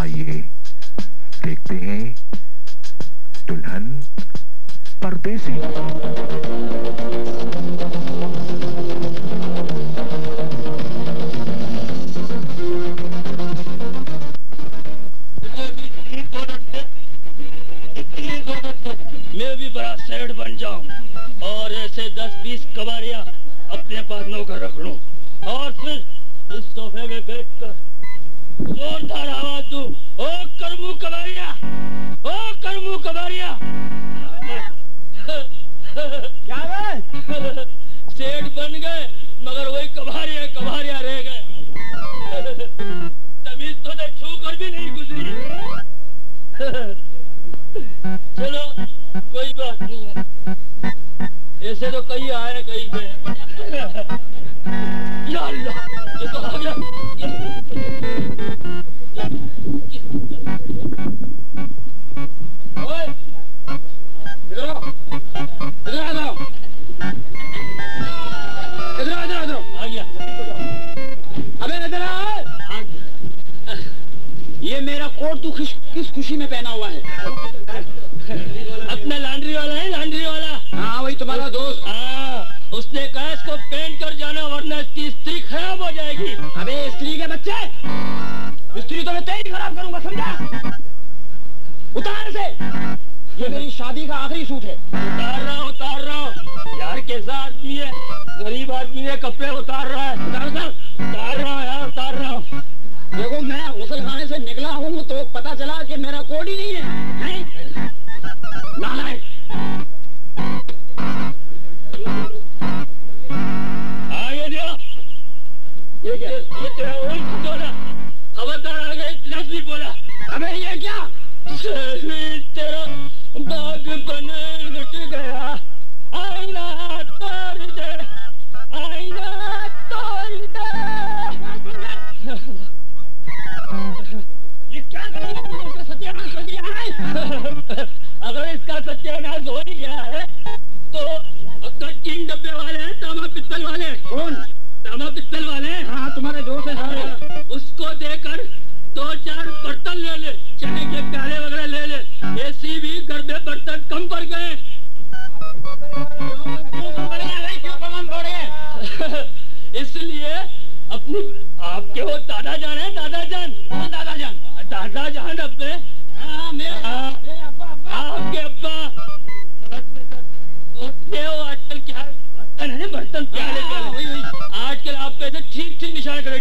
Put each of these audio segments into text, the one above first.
आइए देखते हैं दुल्हन परदेसी। मैं भी बड़ा सेठ बन जाऊं और ऐसे 10-20 कबाड़ियां अपने पास नौकर रख लूं और फिर इस सोफे में बैठकर जोरदार आवाज दूं, ओ करमू कबाड़िया, ओ करमू कबाड़िया। क्या है? सेठ बन गए मगर वही कबाड़िया रह गए। तमीज तो छू कर भी नहीं गुजरी। चलो कोई बात नहीं है, ऐसे तो कई आए कई गए। या अल्लाह, ये तो आ गया। ओए, इधर आओ, इधर आ जाओ, इधर आ गया। अबे इधर आ। ये मेरा कोट तू किस खुशी में पहना हुआ है? अपना लॉन्ड्री वाला है, लॉन्ड्री वाला। हाँ वही तुम्हारा दोस्त। हाँ, उसने कहा इसको पेंट कर जाना वरना इसकी स्त्री खराब हो जाएगी। अबे स्त्री के बच्चे, स्त्री तो मैं तेरी खराब करूंगा, समझा? उतार से, ये मेरी शादी का आखिरी सूट है। उतार रहा हूँ यार, कैसा आदमी है, गरीब आदमी है, कपड़े उतार रहा है। उतार रहा हूँ यार, उतार रहा हूँ। देखो मैं गुसल खाने से निकला हूँ तो पता चला कि मेरा कोड ही नहीं है, नालायक। ये क्या? ये तेरा वही बोला, खबरदार आ गए, लफ्ज़ भी बोला। अबे ये क्या? तेरा बाग बने लुट गया, आईना तोड़ दे, आईना तोड़ दे। ये क्या इसका सत्यानाश हो गया है? अगर इसका सत्यानाश हो ही गया है तो 3 डब्बे वाले हैं तांबा पित्तल वाले। कौन? तांबा पित्तल वाले। हाँ तुम्हारे दोस्त है सारे। उसको देकर 2-4 बर्तन ले ले, चाय के प्याले वगैरह ले ले। ऐसी भी घर में बर्तन कम पड़ गए। इसलिए अपनी आपके वो दादा जान है, दादा जान। कौन दादा जान? दादा जान अपने। हाँ मेरे अब्बा। आपके अब्बा। वो आजकल क्या बर्तन है, बर्तन प्याले प्याले। आजकल आप पे से ठीक निशान करे।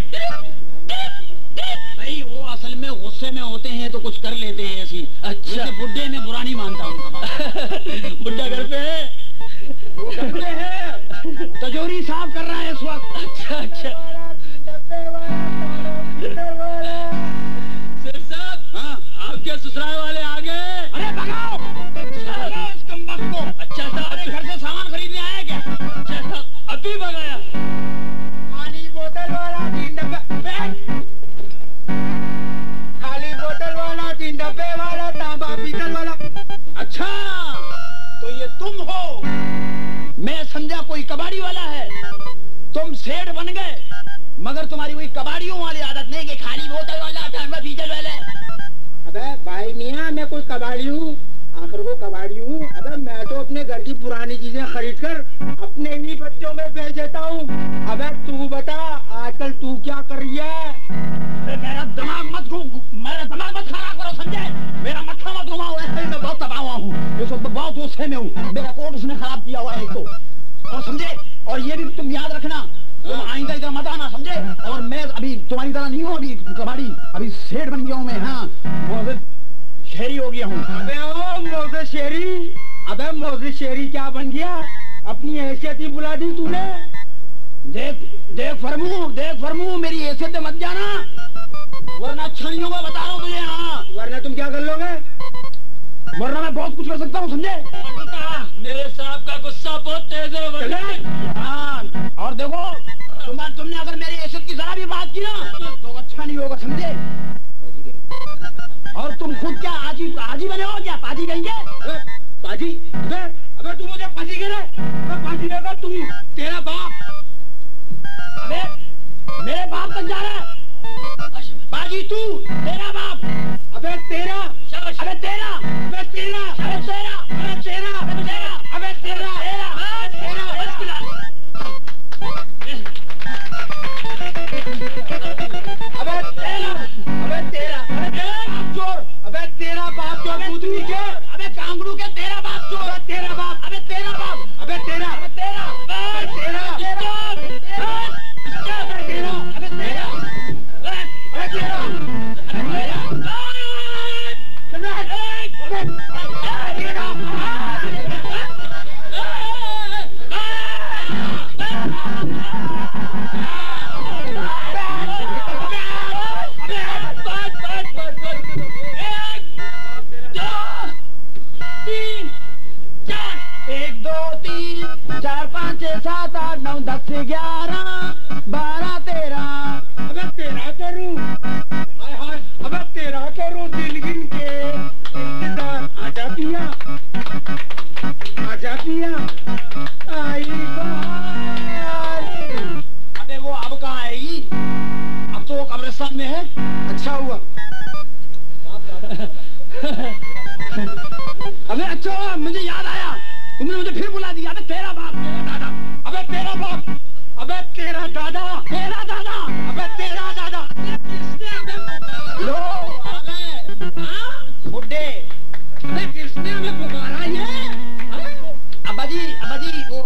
भाई वो असल में गुस्से में होते हैं तो कुछ कर लेते हैं ऐसी। अच्छा, बुड्ढे में बुरा नहीं मानता उनका। बुड्ढा घर पे है, वो घर पे है, तजोरी साफ कर रहा है इस वक्त। अच्छा। शेख साहब, हाँ आपके ससुराल वाले आ गए। अरे भगाओ इस कमबख्त को। अच्छा साहब, घर से सामान खरीदने आया क्या? अच्छा साहब, अभी भगाया। खाली बोतल वाला 3 डब्बे, खाली बोतल वाला 3 डब्बे वाला, तांबा पीतल वाला। अच्छा तो ये तुम हो? मैं समझा कोई कबाड़ी वाला है। तुम सेठ बन गए मगर तुम्हारी कोई कबाड़ियों वाली आदत नहीं कि खाली बोतल वाला तांबा पीतल वाला। अबे भाई मियां, मैं कोई कबाड़ी हूँ? आखिर को कबाड़ी हूँ? अबे मैं तो अपने घर की पुरानी चीजें खरीद कर अपने ही बच्चों में बेच देता हूँ। अबे तू बता आजकल तू क्या कर रही है? मेरा दिमाग मत खराब करो, समझे? मेरा मत्था मत घुमाओ, ऐसे ही मैं बहुत तबाह हुआ हूँ, इस वक्त बहुत गुस्से में हूँ। मेरा कोट उसने खराब किया हुआ है एक तो, और समझे? और ये भी तुम याद रखना, तुम आइंदा इधर मत आना, समझे? और मैं अभी तुम्हारी तरह नहीं हूँ, अभी कबाड़ी, अभी सेठ बन गया हूँ मैं। हाँ शेरी हो गया हूँ। अबे ओ मौजे शेरी, अबे मौजे शेरी क्या बन गया? अपनी हैसियत ही बुला दी तूने। देख फरमू मेरी हैसियत मत जाना वरना अच्छा नहीं होगा, बता रहा हूँ तुझे। हाँ वरना तुम क्या कर लोगे? वरना मैं बहुत कुछ कर सकता हूँ, समझे? मेरे साहब का गुस्सा बहुत तेज है। हाँ और देखो तुमने अगर मेरी हैसियत की जरा भी बात की ना तो अच्छा नहीं होगा, समझे? और तुम खुद क्या आजी बने हो क्या? पाजी कहेंगे? पाजी? अबे तू मुझे पाजी कह रहा है? पाजी रहेगा तू, तेरा बाप। अबे मेरे बाप तक जा रहा है? पाजी तू, तेरा बाप। अच्छा मुझे याद आया, तुमने मुझे फिर बुला दिया। अबे तेरा बाप, तेरा दादा, अबे तेरा बाप, अबे तेरा दादा, तेरा दादा, अबे तेरा दादा। लो आ गए बुड्ढे। अबे किसने हमें पुकारा ये? अब्बा जी वो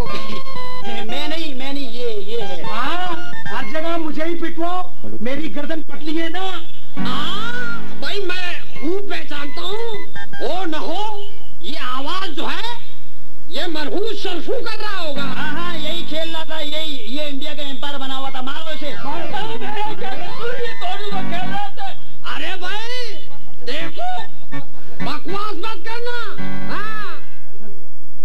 मैं नहीं ये है। हाँ हर जगह मुझे ही पिटवाओ, मेरी गर्दन पतली है ना। भाई मैं खूब पहचानता हूँ। ओ न हो, ये आवाज जो है ये मरहूम शरफू कर रहा होगा। हाँ यही खेल रहा था, ये इंडिया का एम्पायर बना हुआ था। मारो इसे। अरे भाई देखो, बकवास मत करना। हाँ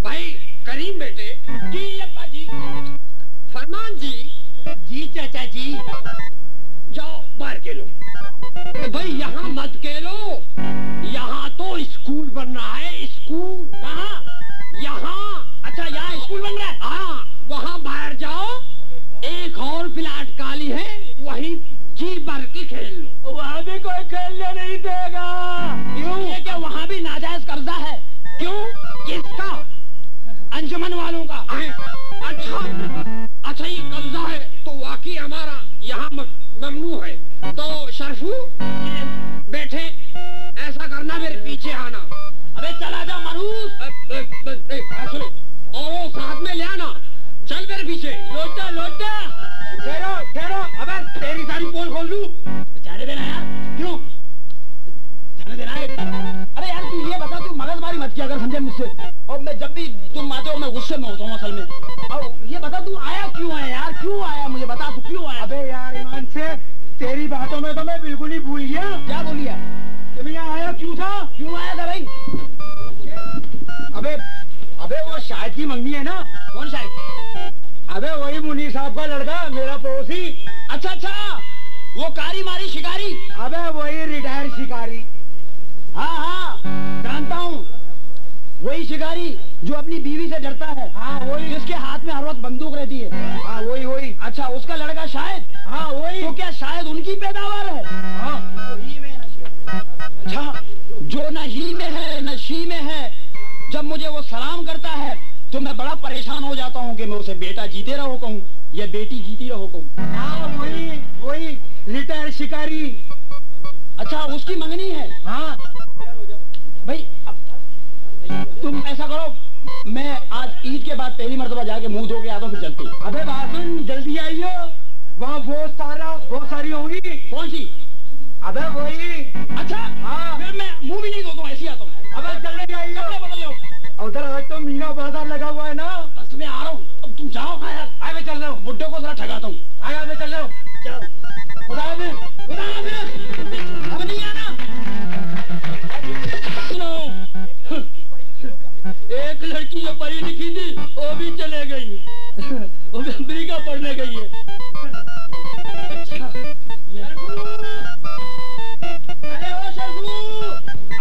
भाई करीम बेटे। जी अब्बा जी। फरमान जी। जी चाचा जी। जाओ बाहर खेलो। भाई यहाँ मत खेलो, यहाँ तो स्कूल बन रहा है। स्कूल कहाँ? यहाँ। अच्छा यहाँ स्कूल बन रहा है। हाँ वहाँ बाहर जाओ, एक और प्लाट काली है, वही जी भर के खेल लो। वहाँ भी कोई खेलने नहीं देगा। क्यों? ये क्या वहाँ भी नाजायज कब्जा है? क्यों? किसका? अंजुमन वालों का। अच्छा ये कब्जा है तो वाकई हमारा यहाँ ममनू है। तो शरफू बैठे, ऐसा करना मेरे पीछे आना। अबे चला जा मरूस। और वो साथ में ले आना। चल मेरे पीछे। लोटा लोटा। ठहरो। अबे तेरी सारी पोल खोल दूं। जाने देना यार। क्यों जाने देना है? अरे यार तू ये बता, तू मगजमारी मत किया कर समझे मुझसे। और मैं जब भी तुम आते हो मैं गुस्से में होता हूँ असल में। और ये बता तू आया क्यों है यार? क्यों आया मुझे बता, तू क्यों आया? अबे यार ईमान से तेरी बातों में तो मैं बिल्कुल ही भूल गया। क्या भूल गया? तुम यहाँ आया क्यों था? क्यों आया था भाई? अबे वो शायद की मंगनी है ना। कौन शायद? अबे वही मुनीर साहब का लड़का, मेरा पड़ोसी। अच्छा वो कारी मारी शिकारी। अबे वही रिटायर्ड शिकारी। हाँ जानता हूँ, वही शिकारी जो अपनी बीवी से डरता है। हाँ वही, जिसके हाथ में हर वक्त बंदूक रहती है। हाँ वही। अच्छा उसका लड़का शायद। हाँ वही। तो क्या शायद उनकी पैदावार है? हाँ ही में। अच्छा जो न ही में है न शी में है, जब मुझे वो सलाम करता है तो मैं बड़ा परेशान हो जाता हूँ कि मैं उसे बेटा जीते रहो कहूँ या बेटी जीती रहो कहूँ। हाँ वही रिटायर्ड शिकारी। अच्छा उसकी मंगनी है। हाँ भाई तुम ऐसा करो, मैं आज ईद के बाद पहली मर्तबा जाके मुंह धो के आता हूँ, फिर चलते। अबे बासुन जल्दी आइयो, वहाँ बहुत सारी होंगी। कौन सी? अबे वही। अच्छा हाँ फिर मैं मुंह भी नहीं धोता हूँ, ऐसे ही आता हूँ। अबे जल्दी आइयो। बदल लो उधर, आज तो मीना बाजार लगा हुआ है ना। बस मैं आ रहा हूँ, अब तुम जाओ। कहाँ यार? आगे चल रहा हूँ, बुड्ढे को जरा ठगाता हूँ। आगे चल रहा हूँ। चलो खुदा हाफिज़। अब नहीं आना। एक लड़की जो पढ़ी लिखी थी वो भी चले गई, वो भी अमेरिका पढ़ने गई है। अच्छा अरे ओ शरफू।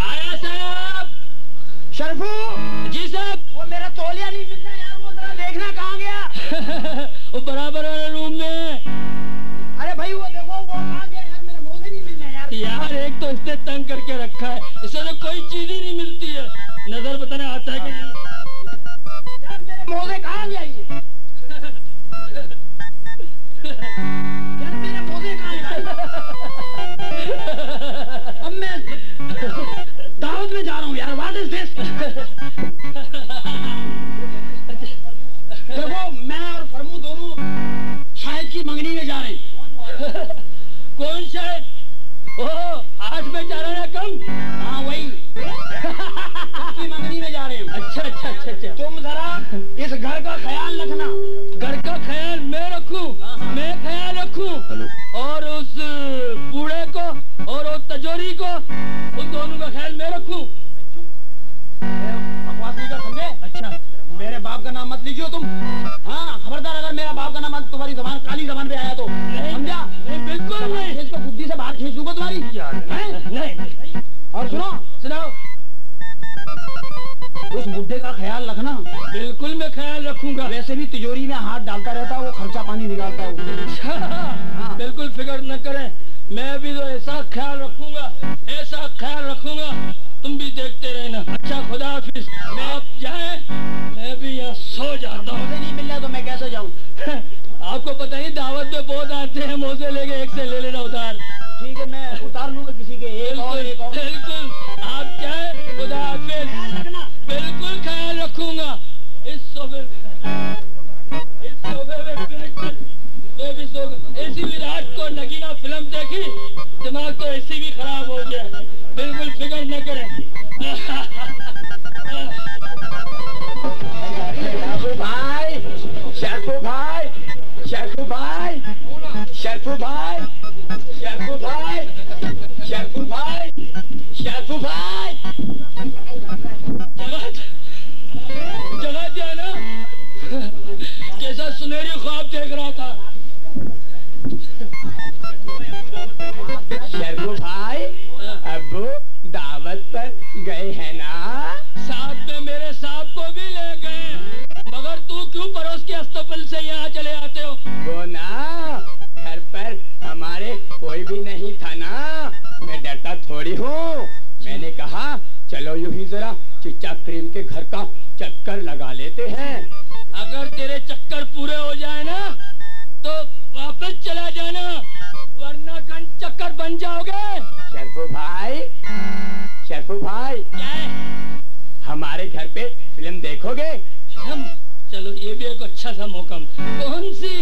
आया साहब। शरफू जी साहब। वो मेरा तौलिया नहीं मिलना यार, वो जरा देखना कहाँ गया। वो बराबर वाले रूम में। अरे भाई वो देखो वो कहाँ गया यार, मेरा मोज़े नहीं मिलना यार। यार एक तो इसने तंग करके रखा है, इसे तो कोई चीज ही नहीं मिलती है। नजर बताने आता है कि नहीं? यार मेरे मोज़े कहाँ गया ये? यार मेरे मोज़े कहाँ है? अब मैं दावत में जा रहा हूँ यार। What is this? देखो मैं और फरमू दोनों शायद की मंगनी में जा रहे हैं। कौन शायद? ओह 8 बेचारा ना कम। हाँ वही की मंगनी में जा रहे हैं। अच्छा तुम जरा इस घर का ख्याल रखना। घर का ख्याल मैं रखूं? मैं ख्याल रखूं? और उस बूढ़े को और उस तजोरी को, उन दोनों का ख्याल मैं रखूं? बकवास नहीं कर समझे? अच्छा मेरे बाप का नाम मत लीजिए तुम। हाँ खबरदार, अगर मेरा बाप का नाम तुम्हारी जबान काली जबान पे आया तो समझा? नहीं बिल्कुल नहीं। इसको बुद्धि से बाहर खींच दूंगा तुम्हारी। नहीं। और सुनो उस बुड्ढे का ख्याल रखना। बिल्कुल मैं ख्याल रखूंगा। वैसे भी तिजोरी में हाथ डालता रहता है, वो खर्चा पानी निकालता है वो। हाँ। बिल्कुल फिक्र न करें, मैं भी तो ऐसा ख्याल रखूंगा, ऐसा ख्याल रखूंगा, तुम भी देखते रहना। अच्छा खुदा हाफिज। फिक्र न करें। शरफू भाई, शरफू भाई, शरफू भाई, शरफू भाई, शरफू भाई, शरफू भाई, जगह दिया ना, कैसा सुनहरी ख्वाब देख रहा था। शरफू भाई, अब्बू दावत पर गए हैं ना? साथ में मेरे साहब को भी ले गए, मगर तू क्यों पड़ोस के अस्तबल से यहाँ चले आते हो? वो ना, घर पर हमारे कोई भी नहीं था ना, मैं डरता थोड़ी हूँ। मैंने कहा चलो यूं ही जरा चिच्चा क्रीम के घर का चक्कर लगा लेते हैं। अगर तेरे चक्कर पूरे हो जाए ना तो वापस चला जाना, वरना कल चक्कर बन जाओगे। शरफू भाई, शरफू भाई, क्या है? हमारे घर पे फिल्म देखोगे? फिल्म? चलो ये भी एक अच्छा सा मौका। कौन सी?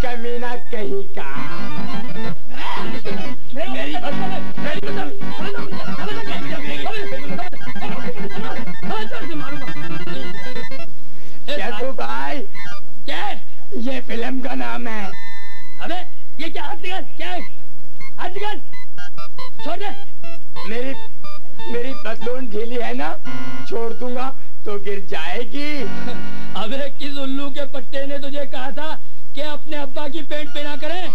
कमीना कहीं का। शरफू भाई, क्या है? ये फिल्म का नाम है। अबे ये क्या? हाथ निकाल। क्या है? हाथ निकाल, छोड़ दे। मेरी पतलून ढीली है ना, छोड़ दूंगा तो गिर जाएगी। अबे किस उल्लू के पट्टे ने तुझे कहा था कि अपने अब्बा की पैंट पहना करें?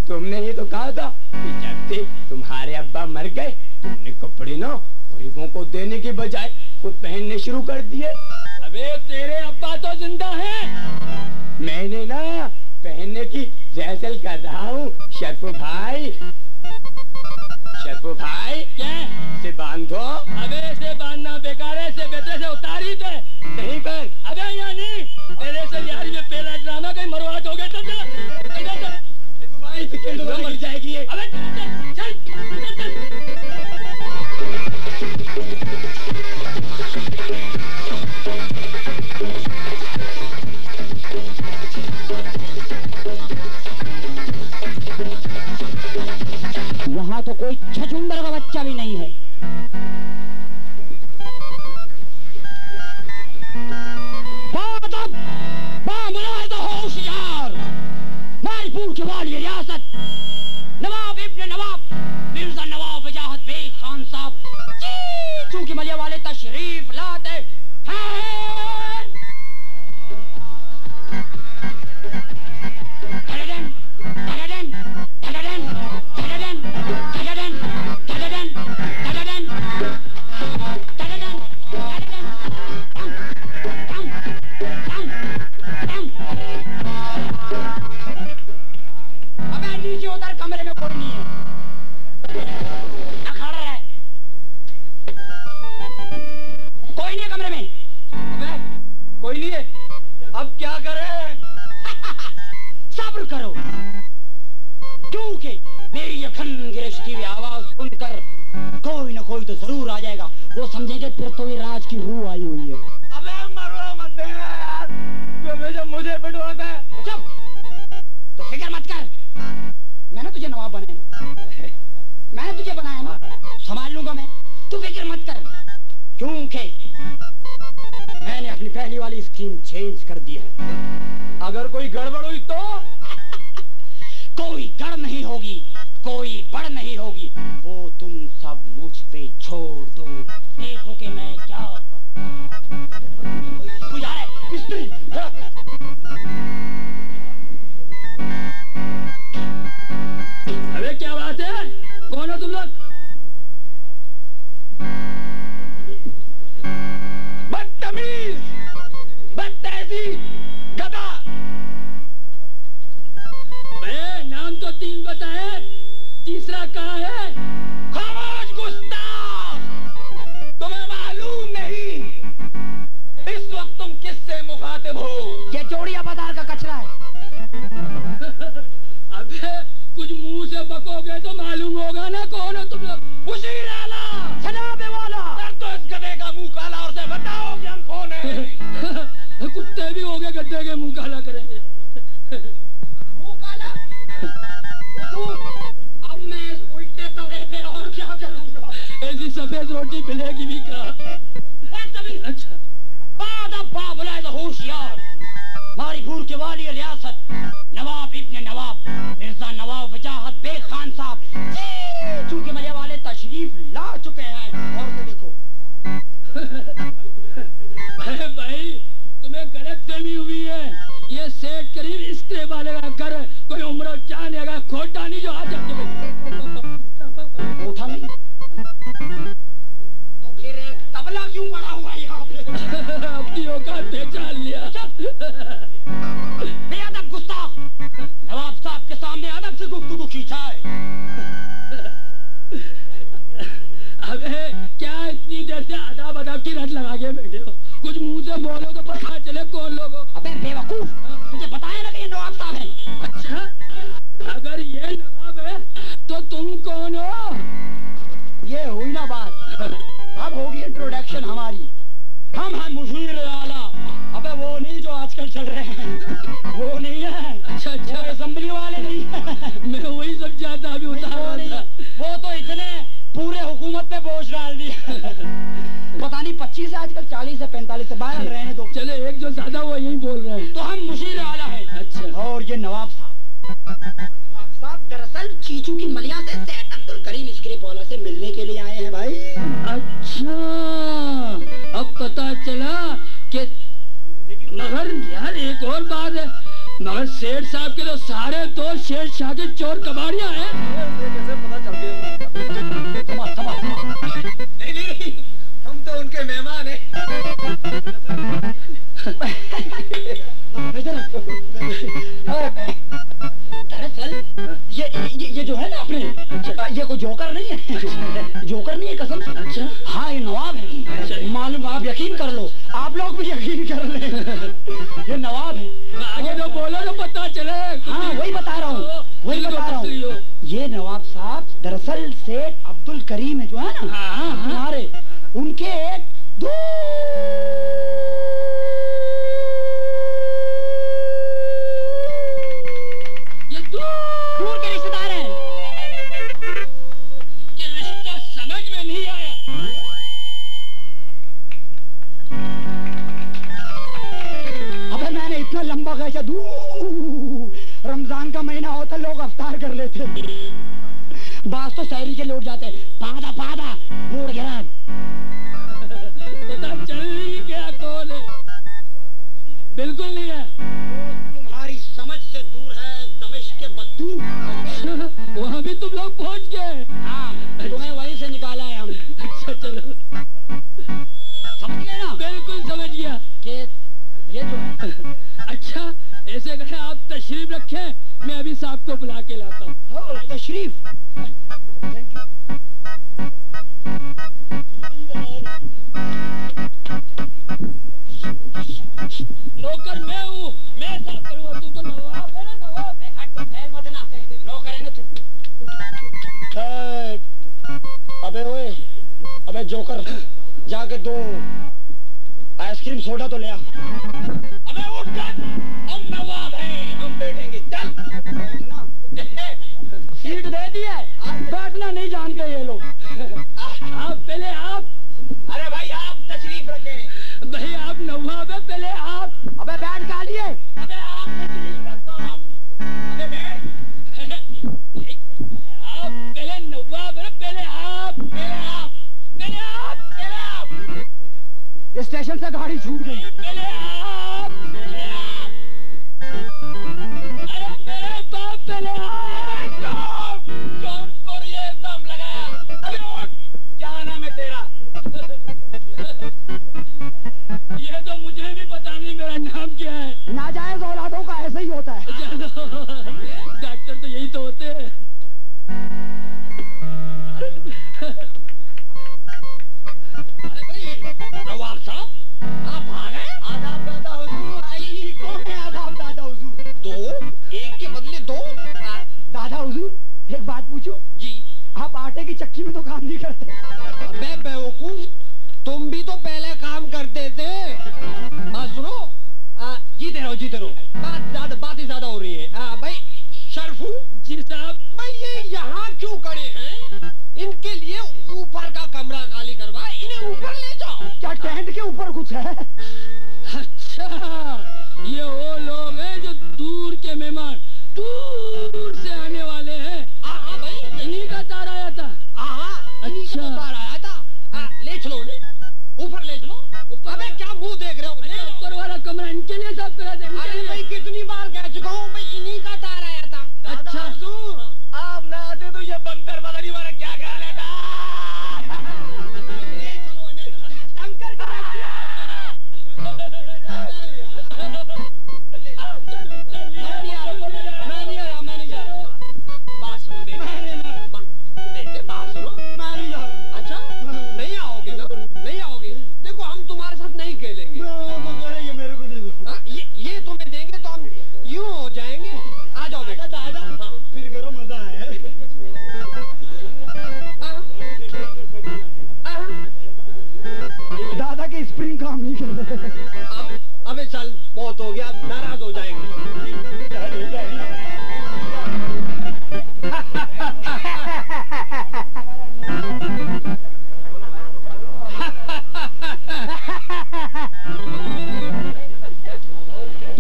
तुमने ही तो कहा था कि जब से तुम्हारे अब्बा मर गए तुमने कपड़े ना गरीबों को देने की बजाय खुद पहनने शुरू कर दिए। अबे तेरे अब्बा तो जिंदा हैं। मैंने ना पहनने की रिहर्सल कर रहा हूँ। शरफू भाई, शरफू भाई, क्या? से बांधो। अबे से बांधना बेकार है, से बेटे से उतारी दे। नहीं पर अबे यहाँ नहीं, तेरे से यार ये पहला ड्रामा कहीं मरवाट हो गया। चल शरफू भाई चिकन तो गिर जाएगी ये। अबे चल चल यहाँ तो कोई छछूंदर का बच्चा भी नहीं है। होशियार मालपुर की वाली रियासत नवाब इब्न नवाब मिर्जा नवाब वजाहत बेग खान साहब चूंकि मलिया वाले तशरीफ लाते हैं। नीचे उतर, कमरे में कोई नहीं है। खड़ा है, कोई नहीं है कमरे में। अबे कोई नहीं है, अब क्या करें? सब्र करो, क्योंकि मेरी ये खन गिरफ्ती हुई आवाज सुनकर कोई ना कोई तो जरूर आ जाएगा। वो समझेंगे फिर तो ये राज की रूह आई हुई है। अबे मरवा मत देना यार, तू हमेशा मुझे पिटवाता है। चुप, तो फिक्र मत कर, मैंने तुझे नवाब बनाया ना, मैंने तुझे बनाया ना, संभाल लूंगा मैं, तू फिक्र मत कर। क्योंकि मैंने अपनी पहली वाली स्कीम चेंज कर दी है। अगर कोई गड़बड़ हुई तो? कोई गड़ नहीं होगी, कोई बड़ नहीं होगी, वो तुम सब मुझ पे छोड़ दो। देखो कि मैं क्या करता हूं। तू जा रहा है? अबे क्या बात है? कौन हो तुम लोग? बदतमीज, बदतहजीब, गधा। नाम तो 3 बताए, तीसरा कहाँ है? खामोश गुस्ताख, तुम्हें मालूम नहीं इस वक्त तुम किससे मुखातिब हो? ये जोड़िया बाजार का कचरा है। अबे कुछ मुंह से बकोगे तो मालूम होगा ना कौन हो तुम लोग। वजीर आला, जनाबे वाला, कर दो इस गधे का मुंह काला और से बताओ कि हम कौन हैं। कुत्ते भी हो गए गड्ढे के मुंह काला करेंगे। मुंह काला? गैस रोटी मिलेगी भी क्या? अच्छा बाबला होशियार मारीपुर के वाली रियासत नवाब इब्ने नवाब मिर्जा नवाब वजाहत बेग खान साहब चूंकि मजे वाले तशरीफ ला चुके हैं। और तो देखो अरे भाई तुम्हें गलतफहमी हुई है। ये सेठ करीब इस्त्रे वाले का घर है, कोई उम्र चाहने का खोटा नहीं जो आ जाते उठा नहीं तो फिर एक तबला क्यों पड़ा हुआ है यहाँ पे? अपनी औकात पहचान लिया। बेअदब गुस्ताख नवाब साहब के सामने अदब से गुफ्तगू खींचा है। अबे क्या इतनी देर से अदब अदब की रट लगा के बैठे हो? कुछ मुंह से बोलो तो पता चले कौन लोग हो। अबे बेवकूफ तुझे बताया ना कि ये नवाब साहब हैं। अच्छा अगर ये नवाब है तो तुम कौन हो? ये हुई ना बात, अब होगी इंट्रोडक्शन हमारी। हम हैं मुशीर आला। अबे वो नहीं जो आजकल चल रहे हैं, वो नहीं है। अच्छा अच्छा असेंबली वाले नहीं है। मैं वही समझा था अभी उतार वो नहीं है, वो तो इतने पूरे हुकूमत पे बोझ डाल दिया। पता नहीं 25 से आजकल 40 से 45 से बाहर रहने दो। चले एक जो ज्यादा वो यही बोल रहे हैं। तो हम मुशीर आला हैं। अच्छा और ये नवाब साहब दरअसल चीचू की मलिया से सेठ अब्दुल करीम स्क्रिप्ट वाला से मिलने के लिए आए हैं भाई। अच्छा अब पता चला कि मगर यार एक और बात है, मगर सेठ साहब के तो सारे दोस्त शेर शाह के चोर कबाड़ियां हैं। कैसे पता चल गया? नहीं हम तो उनके मेहमान हैं। दरअसल ये जो है ना अपने ये कोई जोकर नहीं है। जोकर नहीं है कसम से। अच्छा हाँ ये नवाब है। अच्छा मालूम आप यकीन कर लो, आप लोग भी यकीन कर ले। ये नवाब है। आगे तो बोलो तो पता चले। हाँ वही बता रहा हूँ, वही बता रहा हूँ। ये नवाब साहब दरअसल सेठ अब्दुल करीम है जो है ना हमारे, उनके एक दूर के रिश्तेदार हैं। ये रिश्ता समझ में नहीं आया। अबे मैंने इतना लंबा कैसे दूर, रमजान का महीना होता लोग अफ्तार कर लेते, बास तो सहरी के लिए उठ जाते। पादा पादा मुड़ गिरा। पता चल नहीं गया कौन है? बिल्कुल नहीं है। तुम्हारी समझ से दूर है दमिश्क के बद्दू। अच्छा वहाँ भी तुम लोग पहुँच गए? हाँ तुम्हें वहीं से निकाला है हम। अच्छा चलो समझ गए ना? बिल्कुल समझ गया कि ये जो है अच्छा ऐसे करें आप तशरीफ रखें, मैं अभी साहब को बुला के लाता हूँ। तशरीफ। Thank you. नौकर मैं हूँ, मैं साफ करूँगा। तू तो नवाब है ना, नवाब है। हट तो फैल मत ना, नौकर है ना तू। अबे ओए, अबे जोकर जाके 2 आइसक्रीम सोडा तो ले आ। अबे उठ कर, हम नवाब हैं, हम बैठेंगे। चल बैठना सीट दे दी है, बैठना नहीं जानते ये लोग। आप पहले आप। अरे भाई आप तशरीफ रखें। भाई आप नवाब है, पहले आप। अबे बैठ का लिए। अबे आप तशरीफ रखो, हम। अबे बैठ। आप पहले नवाब है, पहले आप। पहले आप, पहले आप, पहले आप। स्टेशन से गाड़ी छूट गई। पहले आप, पहले आप। अरे मेरे बाप पहले आप। कौन पर ये दम लगाया? अबे उठ। क्या नाम है तेरा? ये तो मुझे भी पता नहीं मेरा नाम क्या है। नाजायज औलादों का ऐसा ही होता है। चलो डॉक्टर तो यही तो होते हैं। अरे भाई नवाब साहब आप आ गए? आदाब दादा हुजूर। आई कौन है आदाब दादा हुजूर? 2 एक के बदले 2। दादा हुजूर एक बात पूछो जी। आप आटे की चक्की में तो काम नहीं करते? अबे बेवकूफ तुम भी तो पहले काम करते थे। हाँ सुनो, जीते रहो। बात ही ज्यादा हो रही है। भाई शरफू जी साहब। भाई ये यहाँ क्यों खड़े हैं? इनके लिए ऊपर का कमरा खाली क्या टेंट के ऊपर कुछ है? अच्छा, ये वो लोग हैं जो दूर के मेहमान, दूर से आने वाले हैं। हाँ भाई, इन्हीं का तार आया था। हाँ, इन्हीं का अच्छा। तार आया था। ले चलो उन्हें, ऊपर ले चलो। अबे क्या मुंह देख रहे हो? ऊपर वाला कमरा इनके लिए साफ करा देंगे। अरे भाई कितनी बार कह चुका हूँ, मैं इन्हीं का तार आया था। अच्छा। आप ना आते तो ये बंदर वाला नहीं मारा क्या कर लेता। ले चलो इन्हें, शंकर का मैं नहीं जा रहा। बात सुनो बेटे, बात सुनो। अच्छा, नहीं आओगे ना? नहीं आओगे? देखो हम तुम्हारे साथ नहीं खेलेंगे। ये मेरे को दे दो। ये तुम्हें देंगे तो हम यूं हो जाएंगे। आ जाओ बेटा। दादा फिर करो, मजा आया। दादा के स्प्रिंग काम नहीं कर रहे। अबे चल, बहुत हो गया, नाराज हो जाएंगे।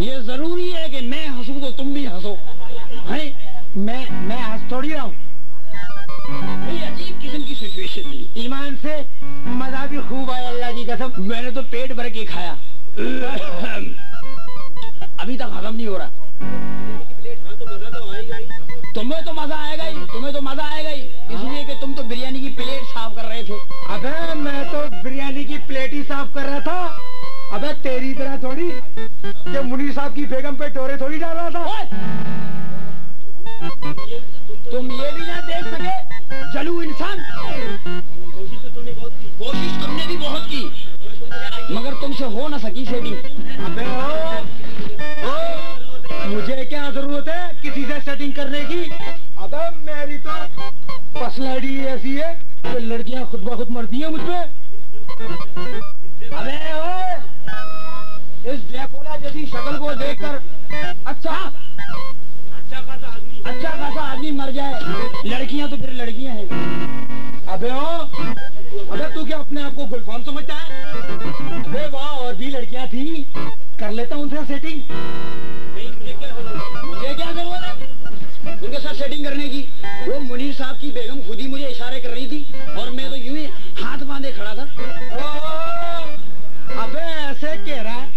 ये जरूरी है कि मैं हंसूं तो तुम भी हंसो। है मैं हंस थोड़ी रहा हूँ। ये अजीब किस्म की सिचुएशन थी। ईमान से मजा भी खूब आया, अल्लाह की कसम। मैंने तो पेट भर के खाया, अभी तक हजम नहीं हो रहा। तुम्हें तो मजा आएगा ही, तुम्हें तो मजा आएगा ही, इसलिए कि तुम तो बिरयानी की प्लेट साफ कर रहे थे। अबे मैं तो बिरयानी की प्लेट ही साफ कर रहा था। अबे तेरी तरह थोड़ी कि मुनीर साहब की बेगम पे डोरे थोड़ी डाल रहा था। तुम ये भी ना देख सके, जलू इंसान। कोशिश तुमने भी बहुत की, मगर तुमसे हो ना सकी सेटिंग। अबे मुझे क्या जरूरत है किसी से सेटिंग करने की? अबे मेरी तो पर्सनैलिटी ऐसी है कि लड़कियां खुद ब खुद मरती हैं मुझ पे। अबे ओए, इस ड्रैकुला जैसी शक्ल को देखकर अच्छा खासा आदमी मर जाए, लड़कियां तो फिर लड़कियां हैं। अबे तू क्या अपने आप को गुलफाम समझता है? अबे वहाँ और भी लड़कियां थी, कर लेता उनसे सेटिंग। मुझे क्या जरूरत है उनके साथ सेटिंग करने की? वो मुनीर साहब की बेगम खुद ही मुझे इशारे कर रही थी और मैं तो यूं ही हाथ बांधे खड़ा था। अबे ऐसे कह रहा है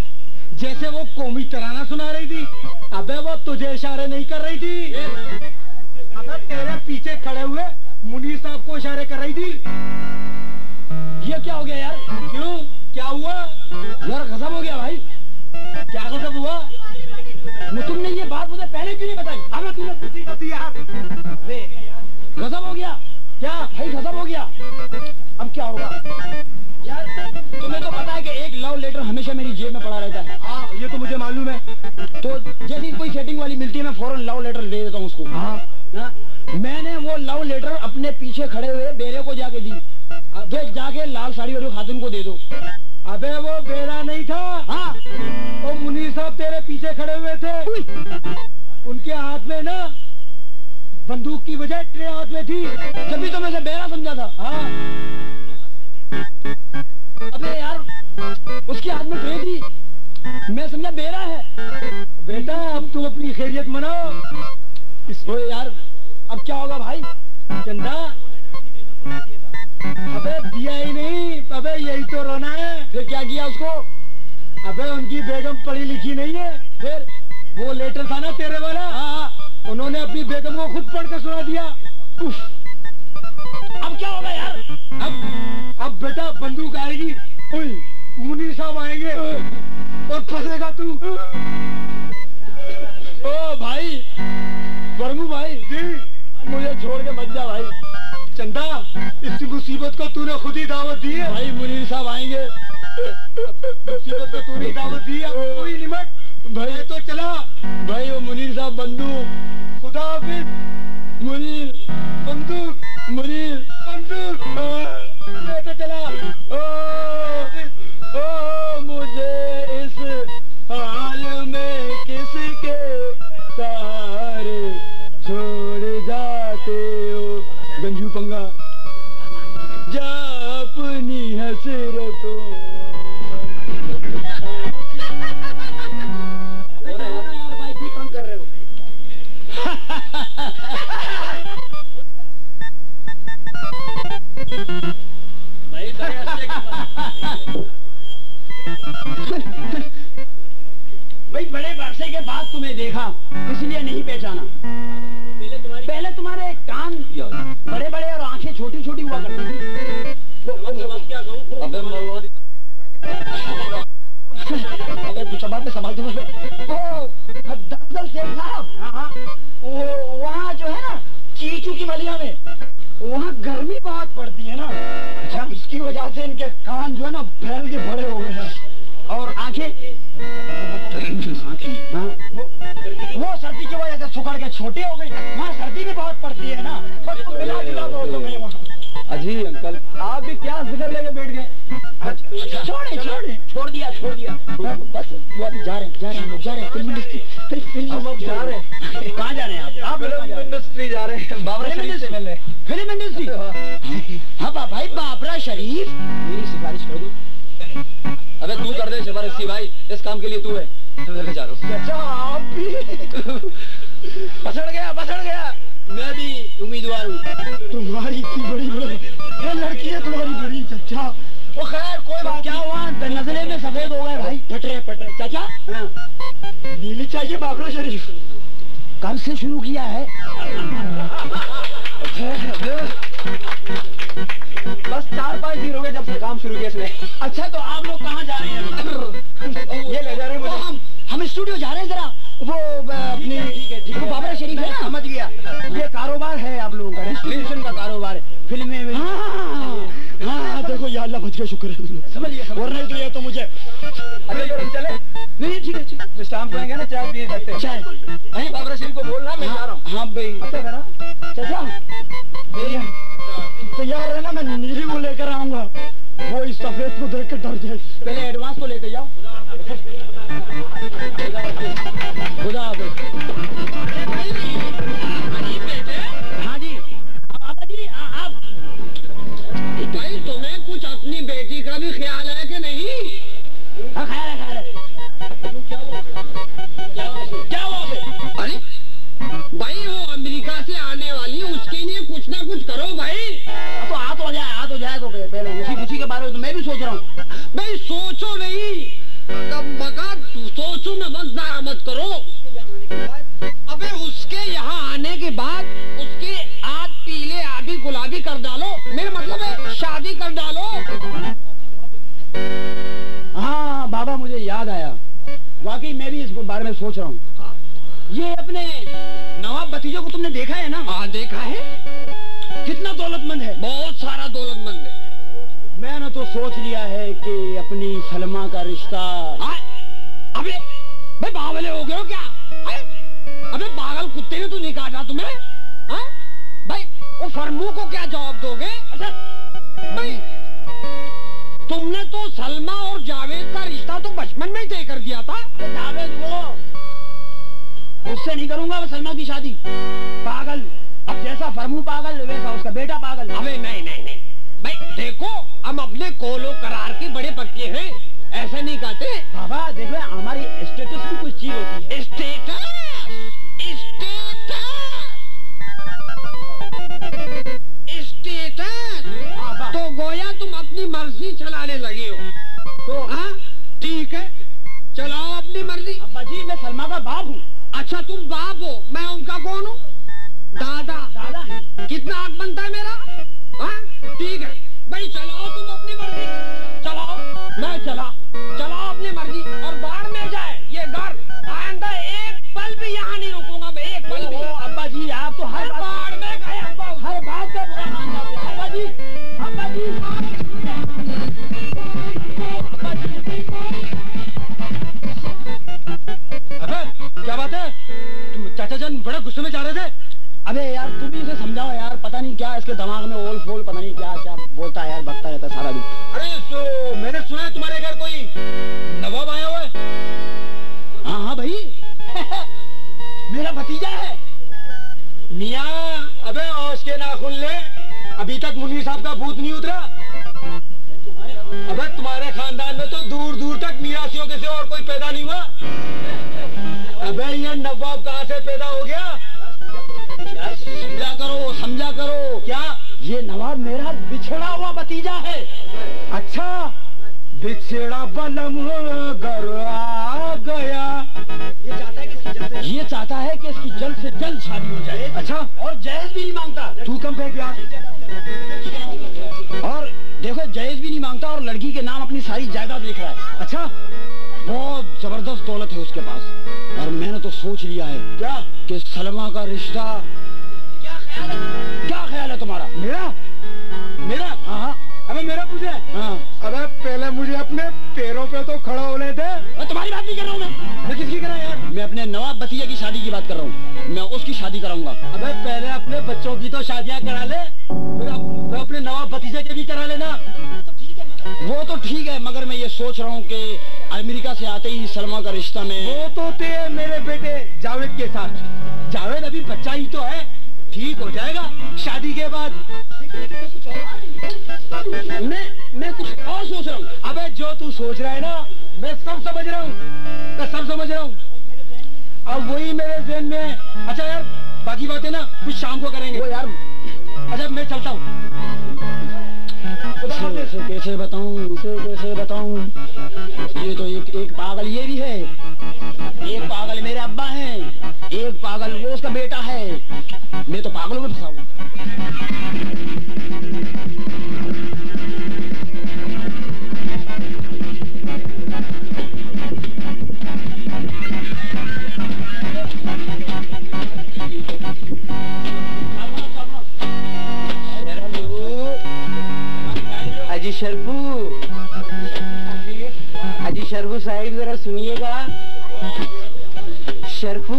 जैसे वो कौमी तराना सुना रही थी। अबे वो तुझे इशारे नहीं कर रही थी, अबे तेरे पीछे खड़े हुए मुनीर साहब को इशारे कर रही थी। ये क्या हो गया यार? क्यों, क्या हुआ? यार गजब हो गया भाई। क्या गजब हुआ? तुमने ये बात मुझे पहले क्यों नहीं बताई? अबे तूने पूछी थी यार। गजब हो गया। क्या भाई गजब हो गया? अब क्या होगा यार? तुम्हें तो पता है कि एक लव लेटर हमेशा मेरी जेब में पड़ा रहता है। हाँ ये तो मुझे मालूम है। तो जैसी कोई सेटिंग वाली मिलती है मैं फौरन लव लेटर दे देता हूँ उसको। हाँ, मैंने वो लव लेटर अपने पीछे खड़े हुए बेरे को जाके दी। अब जाके लाल साड़ी वाली खातून को दे दो। अबे वो बेरा नहीं था। हाँ, वो मुनीर साहब तेरे पीछे खड़े हुए थे। उनके हाथ में ना बंदूक की बजाय ट्रे हाथ में थी। जब तो मैं से बेरा समझा था। हाँ अबे यार उसके हाथ में ट्रे थी, मैं समझा बेरा है। बेटा अब तुम अपनी खैरियत मनाओ। इसको यार अब क्या होगा भाई? चंदा अबे दिया ही नहीं, अबे यही तो रोना है। फिर क्या किया उसको? अबे उनकी बेगम पढ़ी लिखी नहीं है। फिर वो लेटर था ना तेरे वाला, हाँ, उन्होंने अपनी बेगम को खुद पढ़ कर सुना दिया। अब क्या होगा यार? अब बेटा बंदूक आएगी, मुनीर साहब आएंगे और फंसेगा तू। ओ भाई वर्मू भाई जी, मुझे छोड़ के मत जा भाई। चंदा इस मुसीबत को तूने खुद ही दावत दी है। भाई मुनीर साहब आएंगे। मुसीबत को तूने दावत दी है। कोई निमट भाई तो चला। भाई वो मुनीर साहब बंदूक। खुदा हाफिज। मुनीर बंदूक। मुनीर बंदूक। मैं तो चला। ओ मुझे इस हाल में किसके सहारे छोड़ जाते हो गंजू पंगा जा अपनी हसरतों पहले तुम्हारे कान बड़े बड़े और आंखें छोटी छोटी हुआ करती थी। अबे तू जबान में संभाल दो मुझे। दरअसल सेठ साहब, वहाँ जो है ना चीचू की मलिया में, वहाँ गर्मी बहुत पड़ती है ना। अच्छा, इसकी वजह से इनके कान जो है ना फैल के बड़े हो गए हैं और आंखें वो सर्दी की वजह से सुखड़ के छोटे हो गए। वहाँ सर्दी भी बहुत पड़ती है ना। बस तुम मिला जुला दो तुम्हें वहाँ। अजी अंकल, आप भी क्या जिक्र लेके बैठ गए? छोड़ दिया। बस वो अभी जा रहे हैं फिल्म इंडस्ट्री। अब जा रहे हैं? कहाँ जा रहे हैं आप? फिल्म इंडस्ट्री जा रहे हैं, बाबरा शरीफ से मिलने। Film industry? हाँ भाई, बाबरा शरीफ, मेरी सिफारिश कर दो। अबे तू कर दे सिफारिश भाई, इस काम के लिए तू है। मैं जा रहा हूँ। अच्छा, आप भी पसड़ गया। मैं भी उम्मीदवार हूँ। तुम्हारी इतनी बड़ी ये लड़की है तुम्हारी बड़ी चचा। वो खैर कोई बात क्या हुआ, नजरे में सफेद हो गए भाई। पटरे चाचा। नीली चाहिए बाबरा शरीफ। कब से शुरू किया है? बस 4-5 दिन हो गए जब से काम शुरू किया इसने। अच्छा, तो आप लोग कहाँ जा रहे हैं? ये ले जा रहे हैं मुझे। हम स्टूडियो जा रहे हैं जरा। वो अपनी ठीक है बाबरा शरीफ है ना, समझ गया। ये कारोबार है आप लोगों का, डिस्ट्रीब्यूशन का कारोबार है फिल्में में। हाँ, देखो या अल्लाह बच गया, शुक्र है। समझ गया, वरना तो ये तो मुझे। अरे हम चले? नहीं, ठीक है। तो शाम को आएंगे ना, चाय पिए सकते। चाय बाबरा शरीफ को बोलना मैं जा रहा हूँ। हाँ भाई। चाचा तो यार है ना, मैं नीली को लेकर आऊंगा। वो इस सफेद को देख के डर जाए। पहले एडवांस को लेकर जाओ। खुदा हाफिज़। हाँ जी, आप भाई तुम्हें कुछ अपनी बेटी का भी ख्याल है कि नहीं? हाँ, ख्याल है। क्या हुआ? अरे भाई वो अमेरिका से आने वाली, उसके लिए कुछ ना कुछ करो भाई। तो आ तो जाए तो पहले उसी के बारे में तो मैं भी सोच रहा हूँ। भाई सोचो नहीं, तब मगा सोचो में वक्त ज़ाया मत करो। अबे उसके यहाँ आने के बाद उसके आध पीले आधी गुलाबी कर डालो। मेरा मतलब है शादी कर डालो। हाँ बाबा, मुझे याद आया, वाकई मैं भी इस बारे में सोच रहा हूँ। ये अपने नवाब भतीजे को तुमने देखा है ना? हाँ देखा है। कितना दौलतमंद है, बहुत सारा दौलतमंद है। मैंने तो सोच लिया है कि अपनी सलमा का रिश्ता। अबे भाई बावले हो गए हो क्या? अबे पागल कुत्ते ने तो नहीं काटा तुम्हें? भाई वो फरमू को क्या जवाब दोगे? अच्छा भाई, तुमने तो सलमा और जावेद का रिश्ता तो बचपन में ही तय कर दिया था। जावेद वो, उससे नहीं करूंगा मैं सलमा की शादी। पागल, अब जैसा फरमू पागल वैसा उसका बेटा पागल। अबे नहीं भाई, देखो हम अपने कोलो करार के बड़े पक्के हैं, ऐसा नहीं कहते। बाबा देखो, हमारी स्टेटस भी कोई चीज होती है। स्टेटस तो गोया तुम अपनी मर्जी चलाने लगे हो। तो हाँ ठीक है, चलाओ अपनी मर्जी। अब्बा जी, मैं सलमा का बाप हूँ। अच्छा तुम बाप हो, मैं उनका कौन हूँ? दादा है। कितना हक बनता है मेरा? हाँ ठीक है भाई, चलाओ तुम अपनी मर्जी। चलाओ, मैं चलाओ अपनी मर्जी। और बाहर में जाए ये घर, आइंदा एक पल भी यहाँ नहीं रुकूंगा मैं, एक पल भी। अब्बा जी आप तो हर बाहर में गए, हर बात का बुरा मान जाते हैं। अब्बा जी अबे क्या बात है? तुम चाचा जान बड़े गुस्से में जा रहे थे। अबे यार तुम ही इसे समझाओ यार, पता नहीं क्या इसके दिमाग में ओल फोल, पता नहीं क्या क्या बोलता है यार, बकता रहता सारा दिन। अरे मैंने सुना है तुम्हारे घर कोई नवाब आया हुआ है। हाँ भाई मेरा भतीजा है। मियाँ, अबे औश के नाखून ले, अभी तक मुन्नी साहब का भूत नहीं उतरा। अबे तुम्हारे खानदान में तो दूर दूर तक मियासियों के सिवा और कोई पैदा नहीं हुआ। अबे ये नवाब कहाँ से पैदा हो गया? समझा करो। क्या ये नवाब मेरा बिछड़ा हुआ भतीजा है? अच्छा, बिछड़ा बलम घर आ गया। ये जाता है किसकी ये चाहता है कि इसकी जल्द से जल्द शादी हो जाए। अच्छा, और जहेज भी नहीं मांगता। तू कम फेंक यार। और देखो जहेज भी नहीं मांगता और लड़की के नाम अपनी सारी जायदाद लिख रहा है। अच्छा, बहुत जबरदस्त दौलत है उसके पास। और मैंने तो सोच लिया है क्या कि सलमा का रिश्ता। क्या ख्याल है तुम्हारा? मेरा? हाँ। अबे मेरा पूछे? हाँ। अबे पहले मुझे अपने पैरों पे तो खड़ा होने दे। तुम्हारी बात नहीं कर रहा हूँ मैं किसकी कर रहा यार? मैं अपने नवाब भतीजा की शादी की बात कर रहा हूँ। मैं उसकी शादी कराऊंगा। अबे पहले अपने बच्चों की तो शादियां करा ले, फिर अपने नवाब भतीजे के भी करा लेना। वो तो ठीक है, मगर मैं ये सोच रहा हूँ कि अमेरिका से आते ही सलमा का रिश्ता में। वो तो ते मेरे बेटे जावेद के साथ। जावेद अभी बच्चा ही तो है, ठीक हो जाएगा शादी के बाद। मैं कुछ और सोच रहा हूँ। अबे जो तू सोच रहा है ना, मैं सब समझ रहा हूँ। अब वही मेरे ज़हन में है। अच्छा यार, बाकी बातें ना कुछ शाम को करेंगे। वो यार, अच्छा मैं चलता हूँ। कैसे बताऊं? ये तो एक पागल ये भी है, एक पागल मेरे अब्बा हैं, एक पागल वो उसका बेटा है। मैं तो पागलों में फंसा हूँ। अजी शरफू साहिब जरा सुनिएगा। शरफू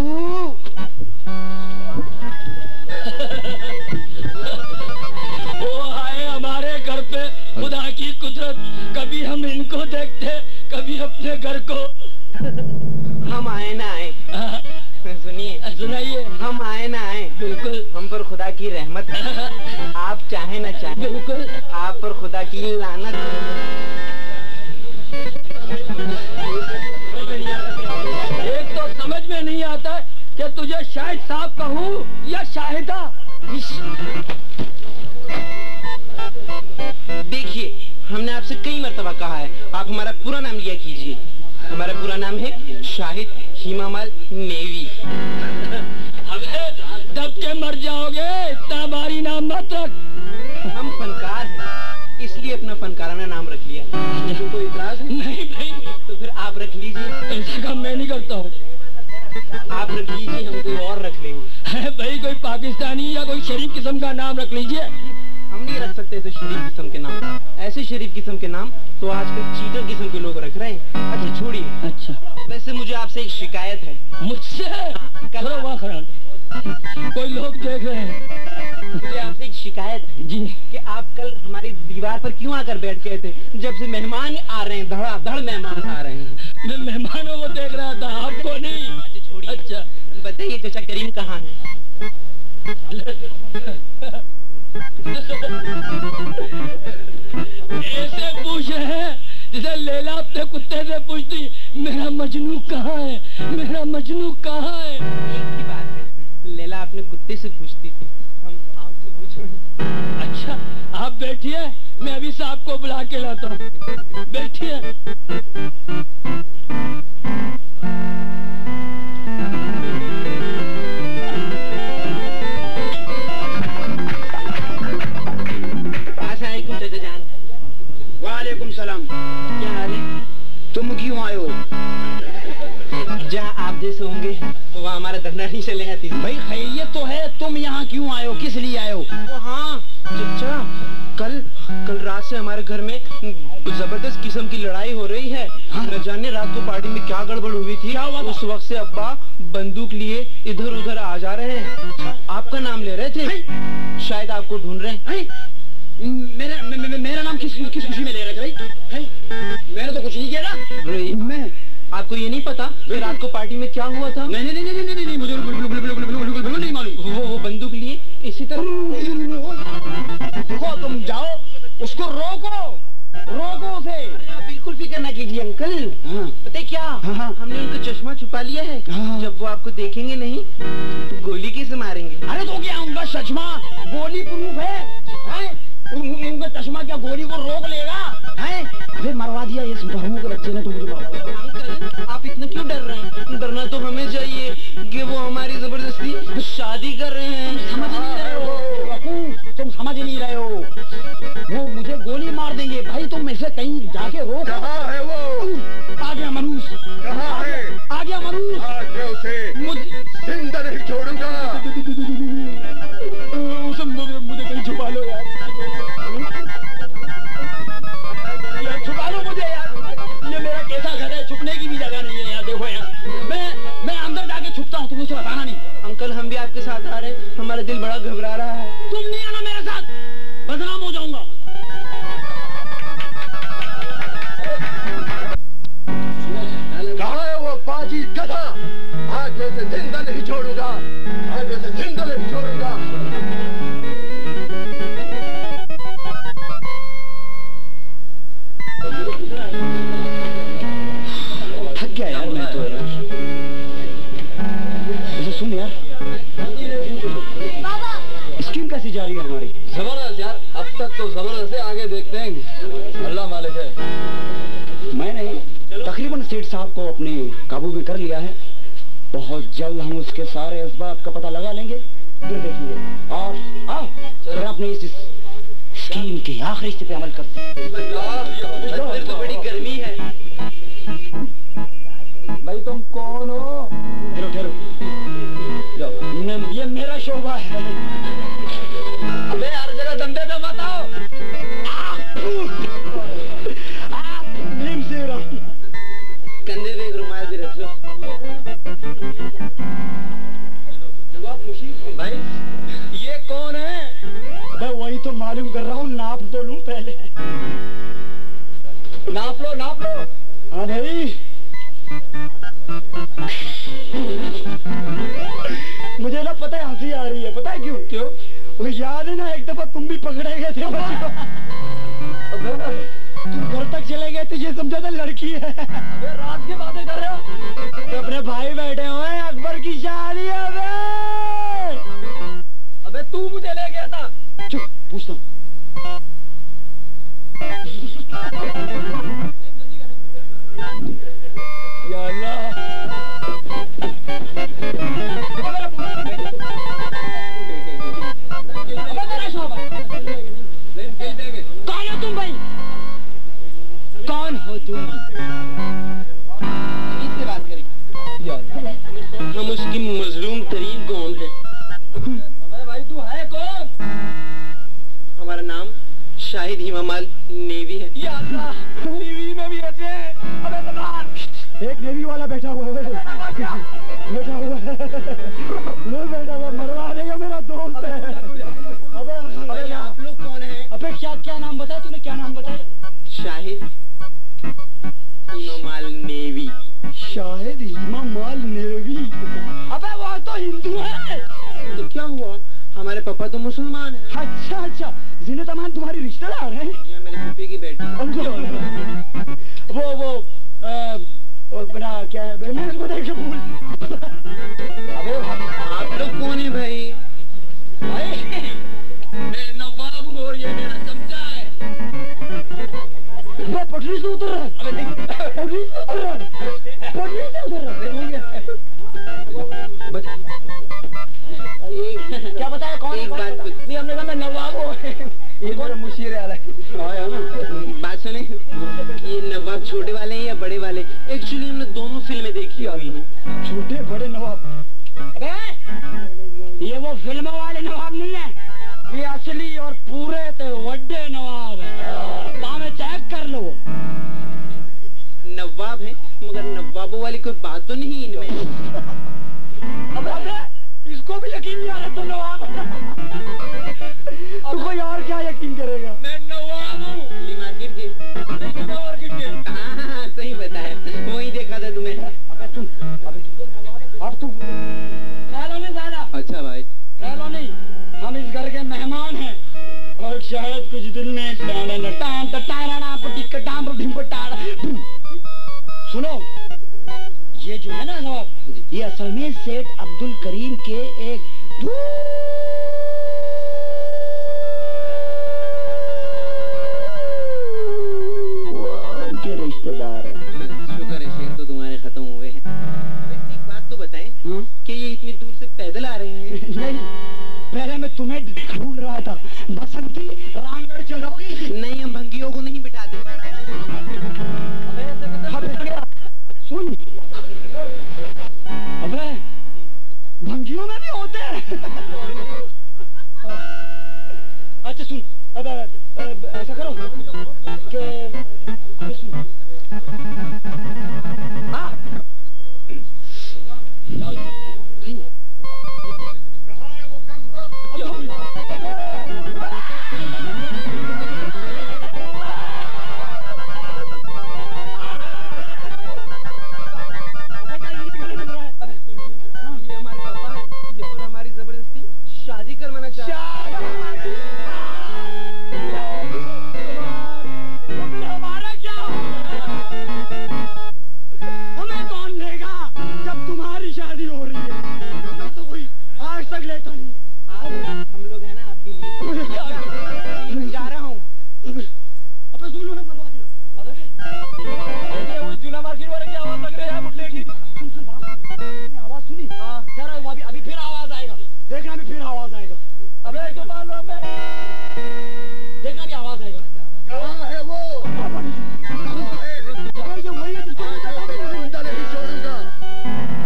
वो आए हमारे घर पे, खुदा की कुदरत। कभी हम इनको देखते, कभी अपने घर को। हम आए ना आए, सुनाइए। हम आए ना आए, बिल्कुल हम पर खुदा की रहमत है। आप चाहे ना चाहे, बिल्कुल आप पर खुदा की लानत है। एक तो समझ में नहीं आता कि तुझे शाहिद साहब कहूँ या शाहिदा। देखिए, हमने आपसे कई मर्तबा कहा है, आप हमारा पूरा नाम लिया कीजिए। हमारा पूरा नाम है शाहिद हिमामल नेवी। अबे दब के मर जाओगे, इतना भारी नाम मत रख। हम फनकार हैं, इसलिए अपना फनकाराना नाम रख लिया। कोई इतराज नहीं भाई, तो फिर आप रख लीजिए। ऐसा काम मैं नहीं करता हूँ। आप रख लीजिए, हम कोई और रख लेंगे। भाई कोई पाकिस्तानी या कोई शरीफ किस्म का नाम रख लीजिए। हम नहीं रख सकते ऐसे शरीफ किस्म के नाम। ऐसे शरीफ किस्म के नाम तो आजकल चीटर किस्म के लोग रख रहे हैं। अच्छा छोड़िए। अच्छा, वैसे मुझे आपसे एक शिकायत है। मुझसे? कोई लोग देख रहे हैं। मुझे आपसे एक शिकायत है जी कि आप कल हमारी दीवार पर क्यों आकर बैठ गए थे, जब से मेहमान आ रहे हैं, धड़ाधड़ मेहमान आ रहे हैं। मैं मेहमानों को देख रहा था, आपको नहीं। अच्छा छोड़िए। अच्छा बताइए चाचा करीम कहाँ है? ऐसे पूछ रहे हैं जैसे लैला अपने कुत्ते से पूछती, मेरा मजनू कहाँ है, मेरा मजनू कहाँ है। एक ही बात है, लैला अपने कुत्ते से पूछती थी, हम आपसे पूछ रहे हैं। अच्छा आप बैठिए, मैं अभी साहब को बुला के लाता हूँ। बैठिए। वालेकुम सलाम। क्या हाल है? तुम क्यों आए हो? जहाँ आप जैसे होंगे वहाँ हमारा धंधा नहीं चलेगा। भाई खैरियत तो है, तुम यहाँ क्यों आए हो, किस लिए आए हो? हाँ चाचा, कल रात से हमारे घर में जबरदस्त किस्म की लड़ाई हो रही है। हाँ? न जाने रात को पार्टी में क्या गड़बड़ हुई थी। क्या हुआ? उस वक्त से अब्बा बंदूक लिए इधर उधर आ जा रहे हैं। आपका नाम ले रहे थे, शायद आपको ढूंढ रहे हैं। मेरा नाम किस खुशी में ले रहे थे भाई? मैंने तो कुछ नहीं किया ना। मैं आपको ये नहीं पता कि रात को पार्टी में क्या हुआ था? नहीं, मुझे बिल्कुल नहीं मालूम। वो बंदूक लिए इसी तरह। देखो तुम जाओ, उसको रोको उसे। आप बिल्कुल फिक्र ना कीजिए अंकल। पता है क्या, हमने उनका चश्मा छुपा लिया है। जब वो आपको देखेंगे नहीं तो गोली कैसे मारेंगे? अरे तो क्या उनका चश्मा गोली प्रूफ है? उनका चश्मा क्या गोली को रोक लेगा? है? अबे मरवा दिया इस बहू के बच्चे ने तो मुझे। अंकल आप इतना क्यों डर रहे हैं? डरना तो हमें चाहिए कि वो हमारी जबरदस्ती शादी कर रहे हैं। समझ नहीं रहे हो वकूफ, तुम समझ नहीं रहे हो। वो मुझे गोली मार देंगे भाई, तुम इसे कहीं जाके रोको। कहाँ है वो? आ गया मनुष। कहाँ है? आ गया मनुष। आज मैं उसे जिंदा नहीं छोड़ूंगा। उसे मुझे कहीं छुपा लो यार, छुपा लो मुझे यार। ये मेरा कैसा घर है, छुपने की भी जगह नहीं है यार। देखो यार, मैं अंदर जाके छुपता हूँ, तुम उसे बताना नहीं। अंकल हम भी आपके साथ आ रहे हैं, हमारा दिल बड़ा घबरा रहा है। तुम नहीं आना मेरे साथ, बदनाम हो जाऊंगा। कहाँ है वो बाजी गधा? आज मैं उसे जिंदा नहीं छोड़ूंगा। आज मैं उसे जिंदा नहीं छोड़ूंगा। थक गया यार मैं तो यार। उसे सुन यार, स्कीम कैसी जा रही है हमारी? जबरदस्त यार, अब तक तो जबरदस्त है, आगे देखते हैं, अल्लाह मालिक है। मैं नहीं, तकरीबन सेठ साहब को अपने काबू में कर लिया है। बहुत जल्द हम उसके सारे असबाब का पता लगा लेंगे, फिर देखेंगे। और आओ फिर अपने इस स्कीम के आखिरी हिस्से पे अमल करते हैं। अंदर तो बड़ी गर्मी है। भाई तुम कौन हो? ठहरो ठहरो, ये मेरा शोभा है। अबे हर जगह धंधे पे मत आओ। कंधे पे एक रुमाल भी रख लो। भाई ये कौन है? मैं वही तो मालूम कर रहा हूँ, नाप तो लूं पहले। नाप लो नाप लो। हाँ नहीं, मुझे ना पता है हंसी आ रही है, पता है क्यों? क्यों? वो याद है ना एक दफा तुम भी पकड़े गए थे बच्ची को। तुम घर तक चले गए थे, ये समझा था लड़की है। अबे रात की बातें कर रहे हो? तो अपने भाई बैठे हुए हैं, अकबर की शादी है। अबे तू मुझे ले गया था। चुप, पूछता हूँ। या अल्लाह, कौन हो तुम भाई? कौन हो तुम? इससे बात करें। हम उसकी मजलूम तरीन कौम है। अबे भाई तू है कौन? हमारा नाम शाहिद हिमामाल नेवी है। या अल्लाह, नेवी में भी ऐसे हैं। अबे तबार, एक नेवी वाला बैठा हुआ है, बैठा हुआ है, बैठा हुआ, मरवा देगा, मेरा दोस्त है। अबे आप लोग कौन हैं? अबे क्या नाम बताया तूने? क्या नाम बताया? शाहिद हिमामाल नेवी। शाहिद हिमामाल नेवी? अबे वो तो हिंदू है। तो क्या हुआ, हमारे पापा तो मुसलमान हैं। अच्छा, जीनत अमान तुम्हारी रिश्तेदार है? ये मेरे फूफी की बेटी। वो बना क्या है, मैं इसको देख के भूल। अबे आप लोग कौन है भाई? मैं नवाब हूँ और ये मेरा चमचा है। मैं पटरी से उतर रहा है। अबे नहीं, पटरी से उतर रहा है, पटरी से उतर रहा है। क्या बताया? कौन? एक बात नहीं, हमने कहा मैं नवाब हूँ। ये मेरा मुशीर आला है ना। बात सुने, ये नवाब छोटे वाले हैं या बड़े वाले? एक्चुअली हमने दोनों फिल्में देखी हुई हैं। छोटे बड़े नवाब? अबे ये वो फिल्मों वाले नवाब नहीं है, ये असली और पूरे तो वड्डे नवाब है। पाँव चेक कर लो। नवाब है, मगर नवाबों वाली कोई बात तो नहीं इनमें। अबे इसको भी यकीन नहीं आ रहा तुम नवाब। तो कोई और क्या यकीन करेगा? मैं नवाब हूँ। मार्केट के। हाँ, सही बताया, वही देखा था तुम्हें। अबे तुम, अब तुम ख्यालों नहीं ज्यादा। अच्छा भाई, ख्यालों नहीं, हम इस घर के मेहमान हैं और शायद कुछ दिन में सुनो, ये जो है ना नवाब, ये असल में सेठ अब्दुल करीम के एक के रिश्तेदार है। शुक्र है शेर तो तुम्हारे खत्म हुए हैं। अब एक बात तो बताएं कि ये पहले मैं तुम्हें ढूंढ रहा था। बसंती रामगढ़ चलोगी? नहीं, हम भंगियों को नहीं बिठाते। अबे गया सुन, अबे भंगियों में भी होते हैं। अच्छा सुन, अब ऐसा करो कि अबे सुन, हाँ शादी करवाना चाहते हैं। हमारा क्या? हमें कौन लेगा जब तुम्हारी शादी हो रही है? हमें तो कोई आज तक लेता नहीं। हम लोग है ना आपके लिए। जा रहा हूँ। अबे सुन लो, मरवा दिया। अरे वो जूना मार्केट वाले की आवाज लग रही है मुड्डे की। सुन सुन, आवाज सुनी? हाँ यार, अभी फिर आवाज आएगा, देखना अभी फिर आवाज आएगा। अबे क्यों मालूम है? देखना भी आवाज आएगा। कहाँ है वो? कहाँ है? ये वही है जिसको आज मैं उसे जिंदा नहीं छोड़ूंगा।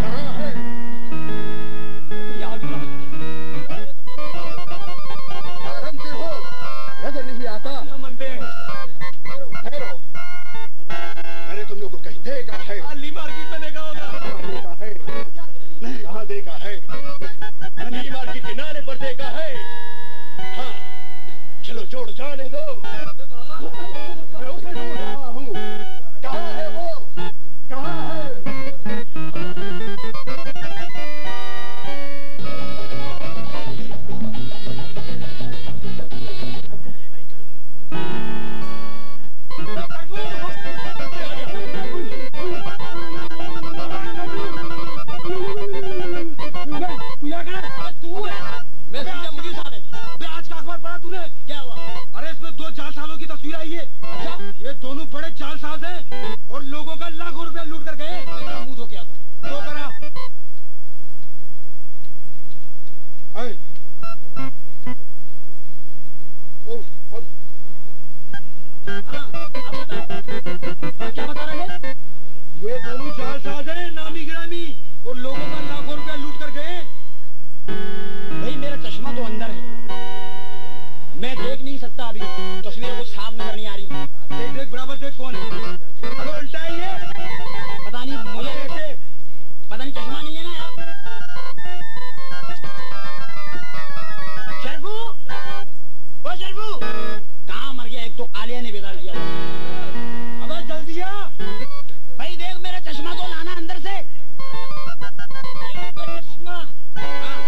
कहाँ है? ये आ गया। आराम से हो, नजर नहीं आता। ठहरो, मैंने तुम लोगों को कहीं देखा है। अली मार्केट में देखा होगा। कहाँ देखा है? कहाँ देखा है? अली मार्केट किनारे पर देखा है। हाँ, चलो जोड़ जाने दो। मैं उसे ढूंढ रहा हूँ। कहाँ है वो? कहाँ है? तू क्या कर रहा है? अबे तू है? मैं समझा मुझे साले। बे आज का अखबार पढ़ा तूने? क्या हुआ? अरे इसमें दो जालसाजों की तस्वीर आई है। अच्छा, ये दोनों बड़े जालसाज हैं और लोगों का लाखों रुपया लूट कर गए। मेरा मुंह धो के आता। तो करा। आए। उफ, अब हाँ, अब बताओ। क्या बता रहे हैं? ये दोनों जालसाज हैं, नामी गिरामी, और लोगों का लाखों रुपया लूट कर गए। भाई मेरा चश्मा तो अंदर है, मैं देख नहीं सकता अभी, तस्वीरें कुछ साफ नजर नहीं आ रही। देख देख बराबर देख कौन है। अबे उल्टा है ये। पता नहीं मुझे ऐसे पता नहीं, चश्मा नहीं है ना यार। शर्फू, ओ शर्फू, कहाँ मर गया? एक तो कालिया ने बेदार किया। अबे जल्दी आ। भाई देख मेरा चश्मा तो लाना अंदर से। चश्मा। हाँ।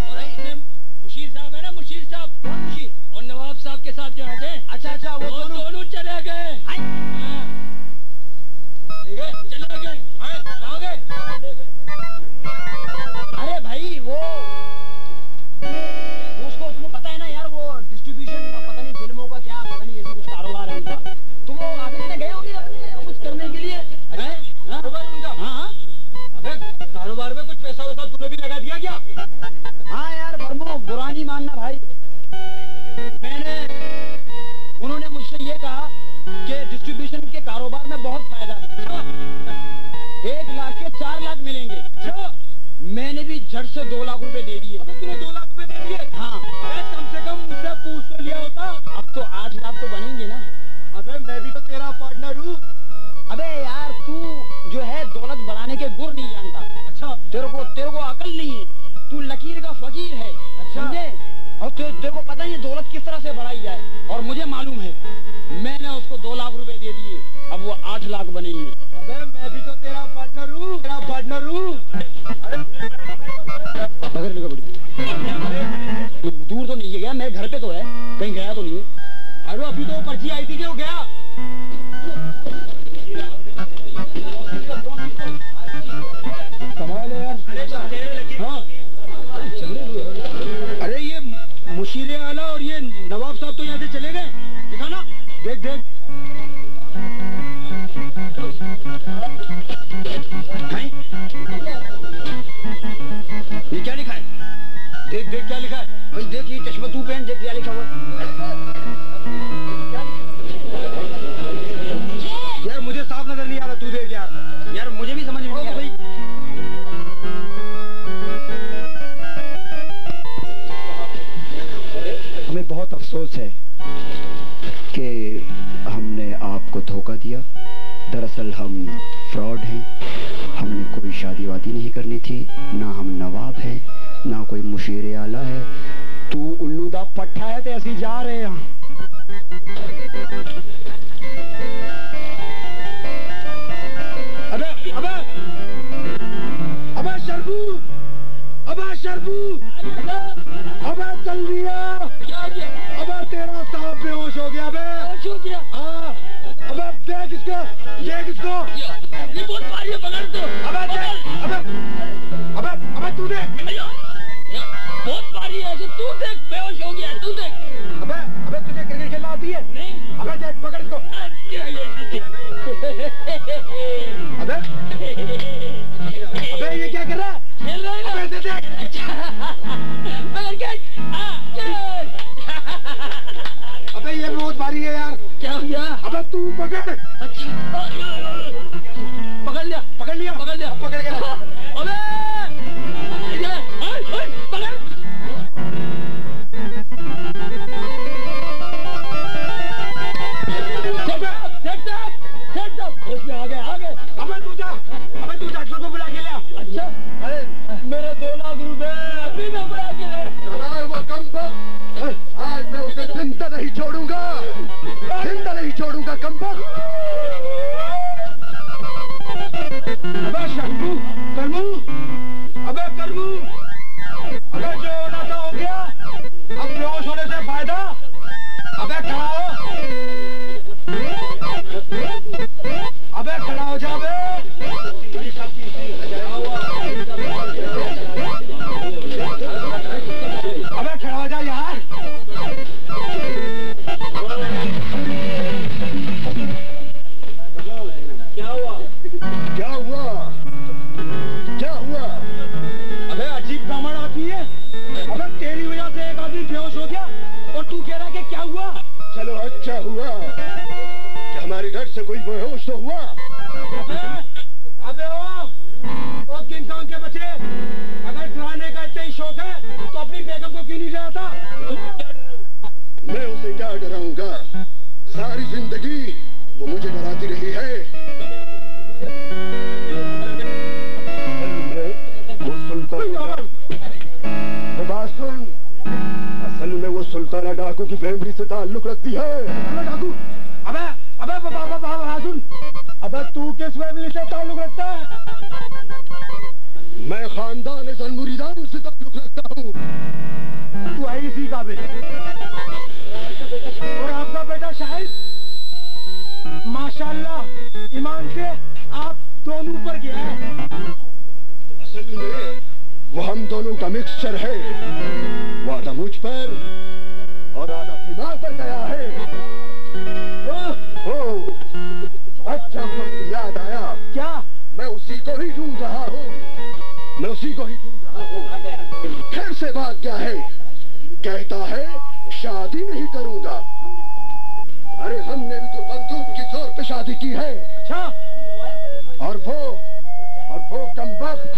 और इसमें मुशीर साहब है ना, मुशीर साहब। कौन मुशीर? और नवाब साहब के साथ जो थे, अच्छा अच्छा, वो वो दोनों। दोनों चले गए। हाँ। हाँ। ठीक है, चले गए। हाँ, आ गए। अरे भाई वो उसको तुम्हें पता है ना यार, वो डिस्ट्रीब्यूशन पता नहीं फिल्मों का क्या, पता नहीं ऐसे कुछ कारोबार है उनका। तो वो ऑफिस में गए होंगे अपने कुछ करने के लिए। हैं? हाँ कारोबार उनका? हाँ अबे कारोबार में कुछ पैसा वैसा तूने भी लगा दिया क्या? हाँ यार वर्मो, बुरा नहीं मानना भाई। उन्होंने मुझसे ये कहा कि डिस्ट्रीब्यूशन के कारोबार में बहुत फायदा है। 1 लाख के 4 लाख मिलेंगे। अच्छा, मैंने भी झट से 2 लाख रुपए दे दिए। अबे तूने 2 लाख रुपए दे दिए? हाँ, अबे कम से कम मुझसे पूछ तो लिया होता। अब तो 8 लाख तो बनेंगे ना। अबे मैं भी तो तेरा पार्टनर हूँ। अबे यार तू जो है दौलत बढ़ाने के गुर नहीं जानता। अच्छा, तेरे को अकल नहीं है। तू लकीर का फकीर है, समझे? और तेरे को पता ही है दौलत किस तरह से बढ़ाई जाए, और मुझे मालूम है। मैंने उसको 2 लाख रुपए दे दिए, अब वो 8 लाख बनेंगे। अबे मैं भी तो तेरा पार्टनर हूँ। पकड़ लेगा बड़ी। दूर तो नहीं गया, मेरे घर पे तो है, कहीं गया तो नहीं। अरे अभी तो पर्ची आई थी कि वो गया। कमाल है यार। हाँ, अरे ये मुशीरे आला और ये नवाब साहब तो यहाँ से चले गए। दिखा ना, देख देख। ये क्या लिखा है? देख देख क्या लिखा है। भाई देख ये चश्मा तू पहन, देख क्या लिखा हुआ है। यार मुझे साफ नजर नहीं आ रहा, तू देख यार। यार मुझे भी समझ में नहीं आ रहा। हमें बहुत अफसोस है कि हमने आपको धोखा दिया। दरअसल हम फ्रॉड हैं। हमने कोई शादी वादी नहीं करनी थी, ना हम नवाब हैं, ना कोई मुशीर आला है। तू उल्लू दा पट्ठा है ते असी जा रहे हैं। अबे अबे अबे शरबू, अबे शरबू, अबे जल्दी आ। अबे तेरा साहब बेहोश हो गया। बेहोश हो गया? हाँ। अबे देख इसको, देख इसको। ये बहुत भारी है, पकड़ तो। अबे देख, अबे अबे तू देख, बहुत भारी है, ऐसे तू देख, बेहोश हो गया, तू देख। अबे तुझे क्रिकेट खेलना आती है? नहीं। अबे देख, पकड़ इसको। अबे ये क्या कर रहा है? खेल रहा है ना? अबे देख, पकड़ के। अबे ये बहुत भारी है यार। क्या हो गया? अबे तू पकड़। अच्छा पकड़ लिया, पकड़ लिया, पकड़ लिया, पकड़ के रख। अबे पकड़। उसमें आ गए, आ गए। अबे तू जा, डॉक्टर को बुला के ले आ। अच्छा, अरे मेरे 2 लाख रुपए अभी मैं बुला के ले। वो कम वक्त, आज मैं उसे जिंदा नहीं छोड़ूंगा, जिंदा नहीं छोड़ूंगा कम वक्त। अबे शंभू, करमू, अबे करमू, अबे जो होना था हो गया, अब बेहोश होने से फायदा। अबे खड़ा हो, अबे खड़ा हो जा। अबे खड़ा हो जा यार। क्या हुआ? क्या हुआ? क्या हुआ? अबे अजीब ब्राह्मण आदमी है। अबे तेरी वजह से एक आदमी बेहोश हो गया और तू कह रहा है कि क्या हुआ? चलो अच्छा हुआ कि हमारे घर से कोई बेहोश तो हुआ। अबे ओ किंग के बच्चे, अगर डराने का इतना ही शौक है तो अपनी बेगम को क्यों नहीं डराता? मैं उसे क्या डराऊंगा, सारी जिंदगी वो मुझे डराती रही है। वो सुल्तान, बात सुन, असल में वो सुल्ताना डाकू की फैमिली से ताल्लुक रखती है। डाकू? अबे बाबा सुन, अबे तू किस फैमिली से ताल्लुक रखता है? मैं खानदान ज़नमुरीदान से ताल्लुक रखता हूँ। तू है इसी का बेटा और आपका बेटा शाहिद माशाल्लाह ईमान से आप दोनों पर गया है। असल में वो हम दोनों का मिक्सचर है। वो आधा मुझ पर और आधा अपनी माँ पर गया है। अच्छा वक्त याद आया। क्या? मैं उसी को ही ढूंढ रहा हूँ, मैं उसी को ही ढूंढ रहा हूँ। फिर से बात क्या है? कहता है शादी नहीं करूंगा। अरे हमने भी तो बंदूक की जोर पे शादी की है। अच्छा, और वो कमबख्त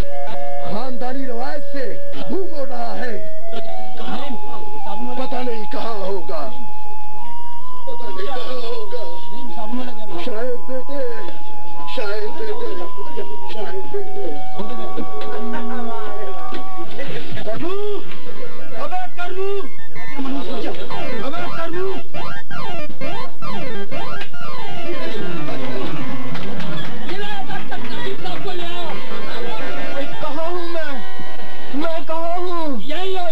खानदानी रवायत से मुंह मोड़ रहा है। पता नहीं कहाँ होगा, पता नहीं कहाँ होगा। शायद बेटे, शायद बेटे, शायद बेटे। करमू, अबे करमू, अबे करमू। कहाँ हूँ मैं कहाँ हूँ? यही हो।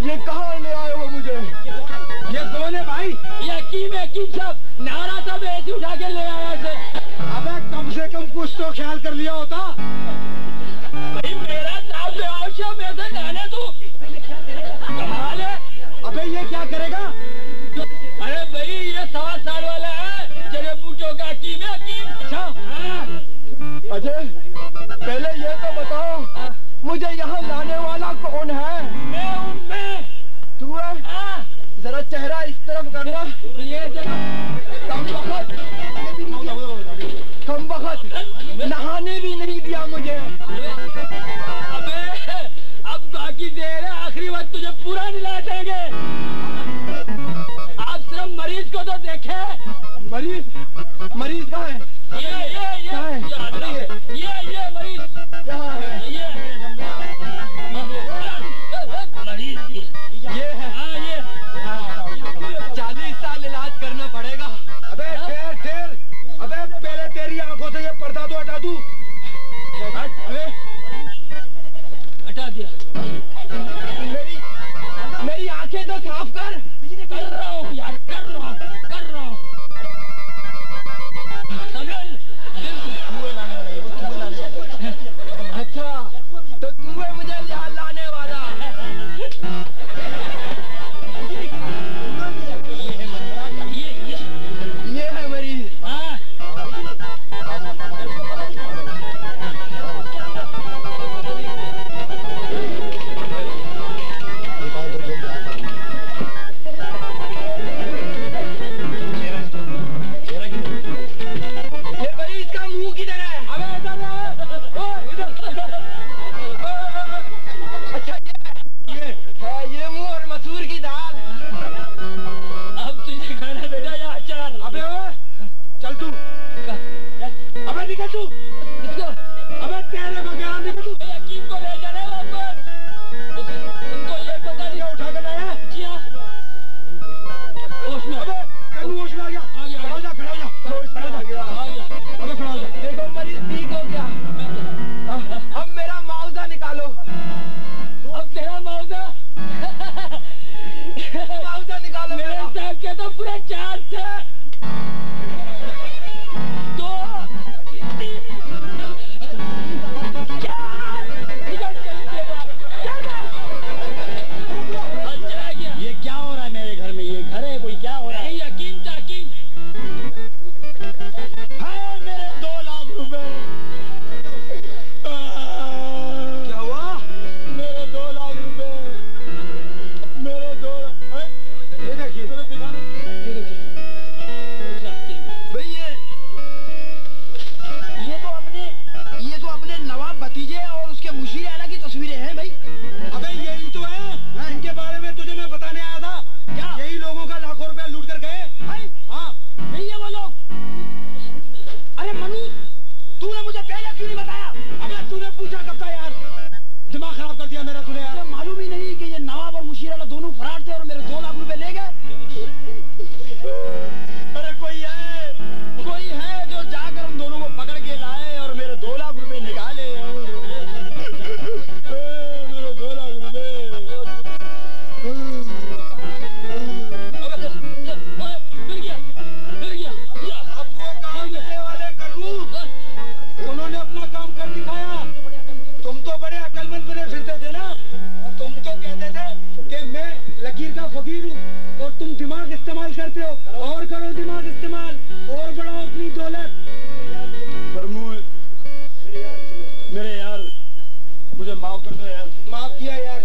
ये कहाँ ले आए हो मुझे? ये कौन है भाई? यकीन सब नारा सब ऐसे उठा के ले आया से। अबे कम से कम कुछ तो ख्याल कर लिया होता। भाई मेरा साहब बेहोश है, मैं तो नाने तू कमाल है। अबे ये क्या करेगा? अरे भाई ये 7 साल वाला है, तेरे बूटों का हकीम है, हकीम। अच्छा, अजय, पहले ये तो बताओ मुझे यहाँ लाने देर है, आखिरी वक्त तुझे पूरा निला देंगे। आप सिर्फ मरीज को तो देखे। मरीज कहाँ है? ये मरीज यहाँ है। ये मरीज ये है। हाँ ये 40 साल इलाज करना पड़ेगा। अबे ठेर। अबे पहले तेरी आंखों से ये पर्दा तो हटा दूं। अबे हटा दिया। मेरी आंखें तो साफ कर। कर रहा हूँ यार, कर रहा हूँ। अच्छा तो तू है मुझे यहाँ लाने वाला। ये है मरीज। हाँ ये मरीज का मुंह किधर है? अबे इधर है। इधर अच्छा ये मुंह और मसूर की दाल। अब तुझे खाना बेटा या अचार। अबे ओए चल तू। अबे निकल तू। किसको? अबे तेरे बगैर निकल तू। यकीन को ले जाने वापस। तुमको ये पता नहीं उठा कर लाया? जी हाँ। होश में। अबे तू होश में आ गया। आ गया। खड़ा हो जा। आ गया। अबे खड़ा हो जा। देखो मरीज ठीक हो गया। अब मेरा मुआवजा निकालो। अब तेरा मुआवजा मुआवजा निकालो मेरे मेरा। साहब के तो पूरे 4 थे। 2 3 4 निकल चली चला गया। ये क्या हो रहा है मेरे घर में? ये घर है कोई? क्या हो रहा है? नहीं यकीन हाय मेरे 2 लाख रुपए। क्या हुआ? मेरे 2 लाख रुपए। मेरे 2 लाख। ये देखिए मेरे दिखाना। ये देखिए भाई ये तो अपने नवाब भतीजे और उसके मुशीर आला की तस्वीरें हैं भाई। अबे यही तो है इनके बारे में तुझे मैं बताने आया था। क्या? यही लोगों का लाखों रुपया लूट कर गए। हाँ यही है वो लोग। अरे मनु तूने मुझे पहले क्यों नहीं बताया? अबे तूने पूछा कब था यार? दिमाग खराब कर दिया मेरा तूने यार। मालूम ही नहीं कि ये नवाब और मुशीर आला दोनों फरार थे और मेरे 2 लाख रुपए ले गए। अरे कोई है जो जाकर उन दोनों को पकड़ के लाए और मेरे 2 लाख रुपए निकाले। मेरे 2 लाख रुपए। फिर गया। आपको काम करने वाले करू उन्होंने अपना काम कर दिखाया। तुम तो बड़े अकलमंद बने फिरते थे ना। तुम तो कहते थे कि मैं लकीर का फकीर हूँ और तुम दिमाग इस्तेमाल करते हो। और करो दिमाग इस्तेमाल और बढ़ाओ अपनी दौलत। मेरे यार मुझे माफ कर दो यार। माफ किया यार।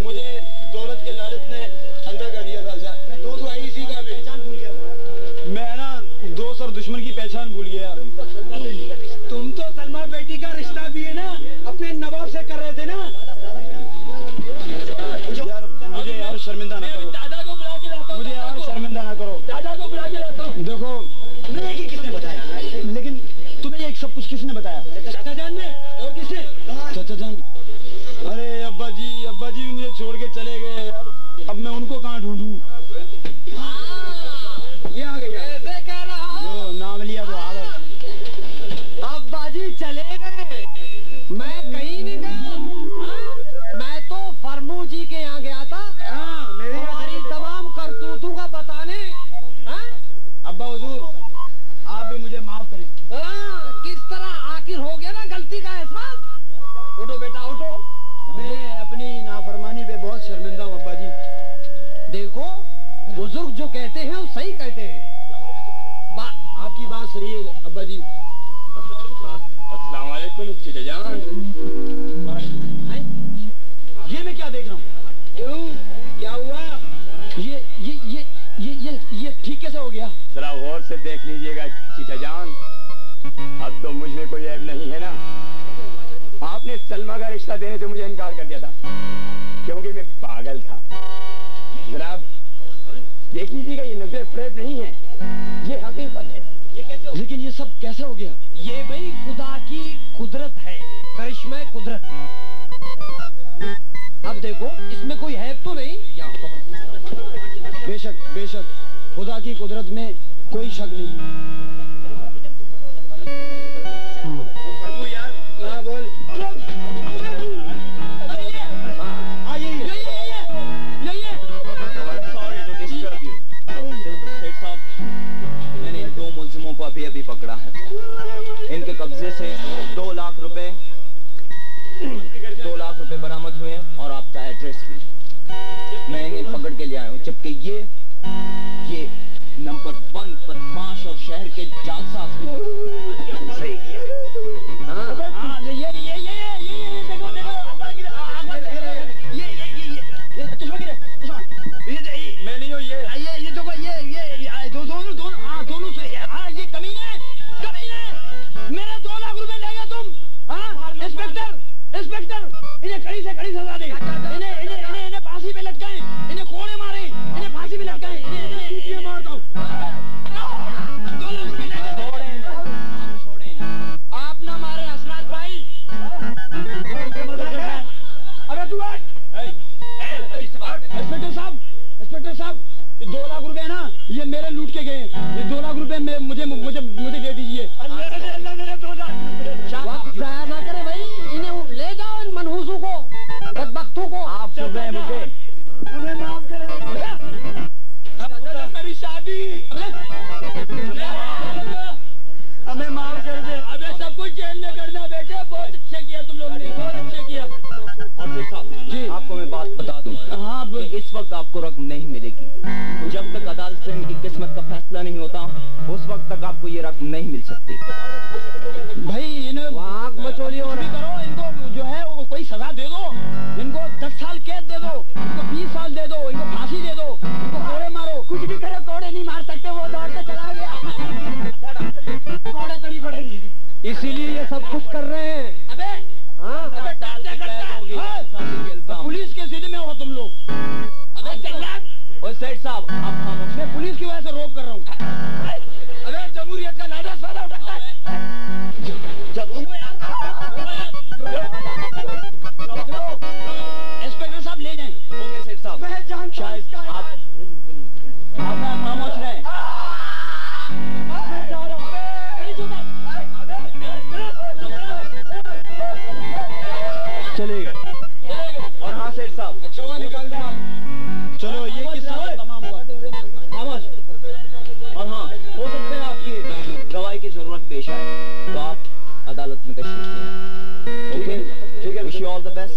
मुझे दौलत के लालच ने अंदर कर दिया था। तो आई इसी का पहचान भूल गया। मैं ना दोस्त और दुश्मन की पहचान भूल गया। तुम तो सलमा बेटी का रिश्ता भी है ना अपने नवाब से कर रहे थे ना। यार मुझे यार शर्मिंदा ना करो। दादा को बुला के लाता हूँ। मुझे यार शर्मिंदा ना करो। दादा को बुला के लाता हूँ। देखो नहीं कि किसने बताया, लेकिन तुम्हें ये सब कुछ किसने बताया? चाचा जान ने। और किसने? चाचा जान। अरे अब्बा जी भी मुझे छोड़ के चले गए यार। अब मैं उनको कहाँ ढूंढूं? ये आ गई। ऐसे कह रहा हूँ। नाम लिया तो आ गए। अब्बा जी चले गए, मैं कहीं नहीं गया। मैं तो फरमू जी के यहाँ गया था। मेरे हमारी तमाम करतूतों का बताने। अब्बा हुजूर आप भी मुझे माफ करें। किस तरह आखिर हो गया ना गलती का एहसास। उठो बेटा उठो। मैं अपनी नाफरमानी पे बहुत शर्मिंदा हूँ अब्बा जी। देखो बुजुर्ग जो कहते हैं वो सही कहते हैं। आपकी बात सही है अब्बा जी। अस्सलाम वालेकुम चचा जान। ये मैं क्या देख रहा हूँ? क्यों क्या हुआ? ये ठीक कैसे हो गया? जरा गौर से देख लीजिएगा चचा जान। अब तो मुझ में कोई ऐब नहीं है ना। आपने सलमा का रिश्ता देने से मुझे इनकार कर दिया था। कैसे हो गया? ये भाई खुदा की कुदरत है, करिश्मा कुदरत। अब देखो इसमें कोई है तो नहीं? बेशक बेशक खुदा की कुदरत में कोई शक नहीं। हाँ बोल। मैंने इन 2 मुल्जिमों को अभी पकड़ा है। इनके कब्जे से 2 लाख रुपए बरामद हुए हैं और आपका एड्रेस भी। मैं इन्हें पकड़ के ले आया हूँ, जबकि ये नंबर 1 बदमाश और शहर के जालसाज सही किया। मैं नहीं हूँ ये दोनों से ये कमीने मेरे 2 लाख रुपए ले गए तुम। इंस्पेक्टर इन्हें कड़ी से कड़ी सजा दे। इन्हें फांसी पे लटकाएं, इन्हें कोड़े मारे, इन्हें फांसी पे लटकाएं, इन्हें मार दो। आप ना मारे हसनात भाई। अबे तू इंस्पेक्टर साहब 2 लाख रुपए ना ये मेरे लूट के गए। ये 2 लाख रुपए मुझे दे दीजिए। वक्त जाया ना करे भाई, इन्हें ले जाओ इन मनहूसों को, बदबख्तों को। आप सुन रहे हैं मुझे? हमें माफ करें। मेरी शादी हमें माफ कर दे। अबे सब कुछ जेल में करना बेटे। बहुत अच्छा किया तुम लोग ने, बहुत अच्छा किया। और फिर साहब जी आपको मैं बात बता दूं। हाँ इस वक्त आपको रकम नहीं मिलेगी। जब तक अदालत से इनकी किस्मत का फैसला नहीं होता उस वक्त तक आपको ये रकम नहीं मिल सकती। भाई इन्हें आँख मचोली हो रही करो, इनको जो है वो कोई सजा दे दो। इनको 10 साल कैद दे दो, इनको 20 साल दे दो, इनको फांसी दे दो, इनको कोड़े मारो। कुछ भी करो, कोड़े नहीं मार सकते, वो दौड़ के चला गया। कोड़े तो नहीं पड़ेगी, इसीलिए ये सब कुछ कर रहे हैं। अबे पुलिस के जिले में हो तुम लोग। अबे और सेठ साहब आप खामोश। मैं पुलिस की वजह से रोक कर रहा हूँ। अबे जमहूरियत का लादा सादा उठाता है। इंस्पेक्टर साहब ले जाएं। ओके सेठ साहब। मैं जानता शायद आप खामोश रहें। चले गए। और हाँ सेठ साहब निकाल दो। चलो ये किस्सा तमाम हुआ। खामोश। और हाँ हो सकता है आपकी गवाही की जरूरत पेश आए तो आप अदालत में तशरीफ ले आएं। ओके ठीक है। Wish you all the best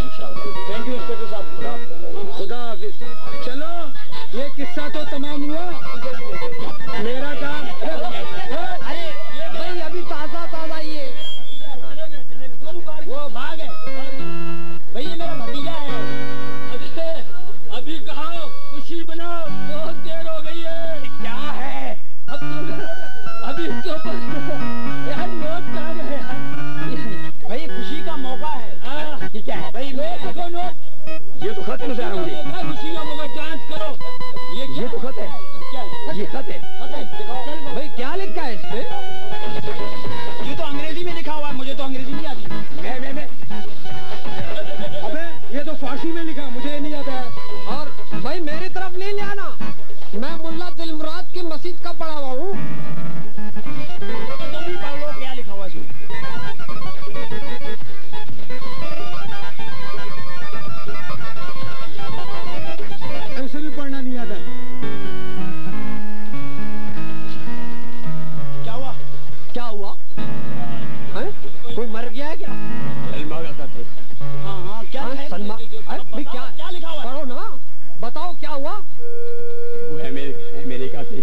इंशाल्लाह। थैंक यू इंस्पेक्टर साहब। खुदा हाफिज। चलो ये किस्सा तो तमाम हुआ। मेरा काम अरे भाई अभी ताजा ये वो भाग है भाई। ये मेरा भतीजा है। अभी कहा खुशी बनाओ, बहुत देर हो गई है। क्या है अब तो अभी तो यार नोट कहाँ गए भाई? खुशी का मौका है। ये क्या है भाई? देखो नोट, ये तो खत नजर आ रहा है। खुशी का मौका, जांच करो। ये तो खत है। क्या है? ये खत है। भाई क्या लिखा है इस पे? ये तो अंग्रेजी में लिखा हुआ है, मुझे तो अंग्रेजी नहीं आती। मैं अबे ये तो फारसी में लिखा, मुझे नहीं आता है। और भाई मेरी तरफ नहीं ले आना, मैं मुल्ला दिलमुराद की मस्जिद का पढ़ा हुआ हूँ। तुम भी पढ़ लो क्या लिखा हुआ है इसमें। ऐसे भी पढ़ना नहीं आता। क्या हुआ? कोई मर गया है क्या? हाँ क्या है? सलमा भाई क्या लिखा हुआ है? पढ़ो ना, बताओ क्या हुआ? वो अमेरिका से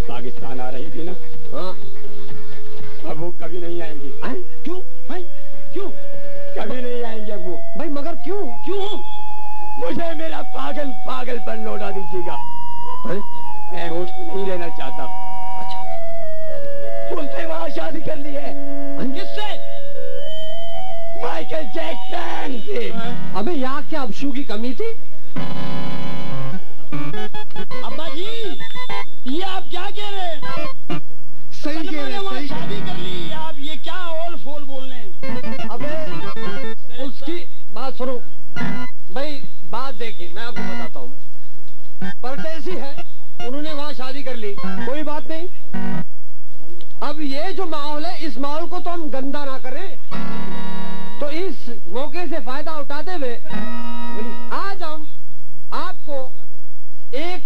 पाकिस्तान आ रही थी ना। हाँ अब वो कभी नहीं आएंगी। क्यों भाई? क्यों कभी नहीं आएंगे अब वो। भाई मगर क्यों? मुझे मेरा पागलपन लौटा दीजिएगा। मैं होश नहीं लेना चाहता। उसने वहां शादी कर ली है। किससे? माइकल जैक्सन से। अबे यहाँ क्या अबशू की कमी थी? अब्बा जी ये आप क्या कह रहे हैं? सही कह रहे हैं, सही बात सुनो भाई, बात देखिए, मैं आपको बताता हूँ। परदेसी है, उन्होंने वहां शादी कर ली, कोई बात नहीं। अब ये जो माहौल है, इस माहौल को तो हम गंदा ना करें, तो इस मौके से फायदा उठाते हुए आज हम आपको एक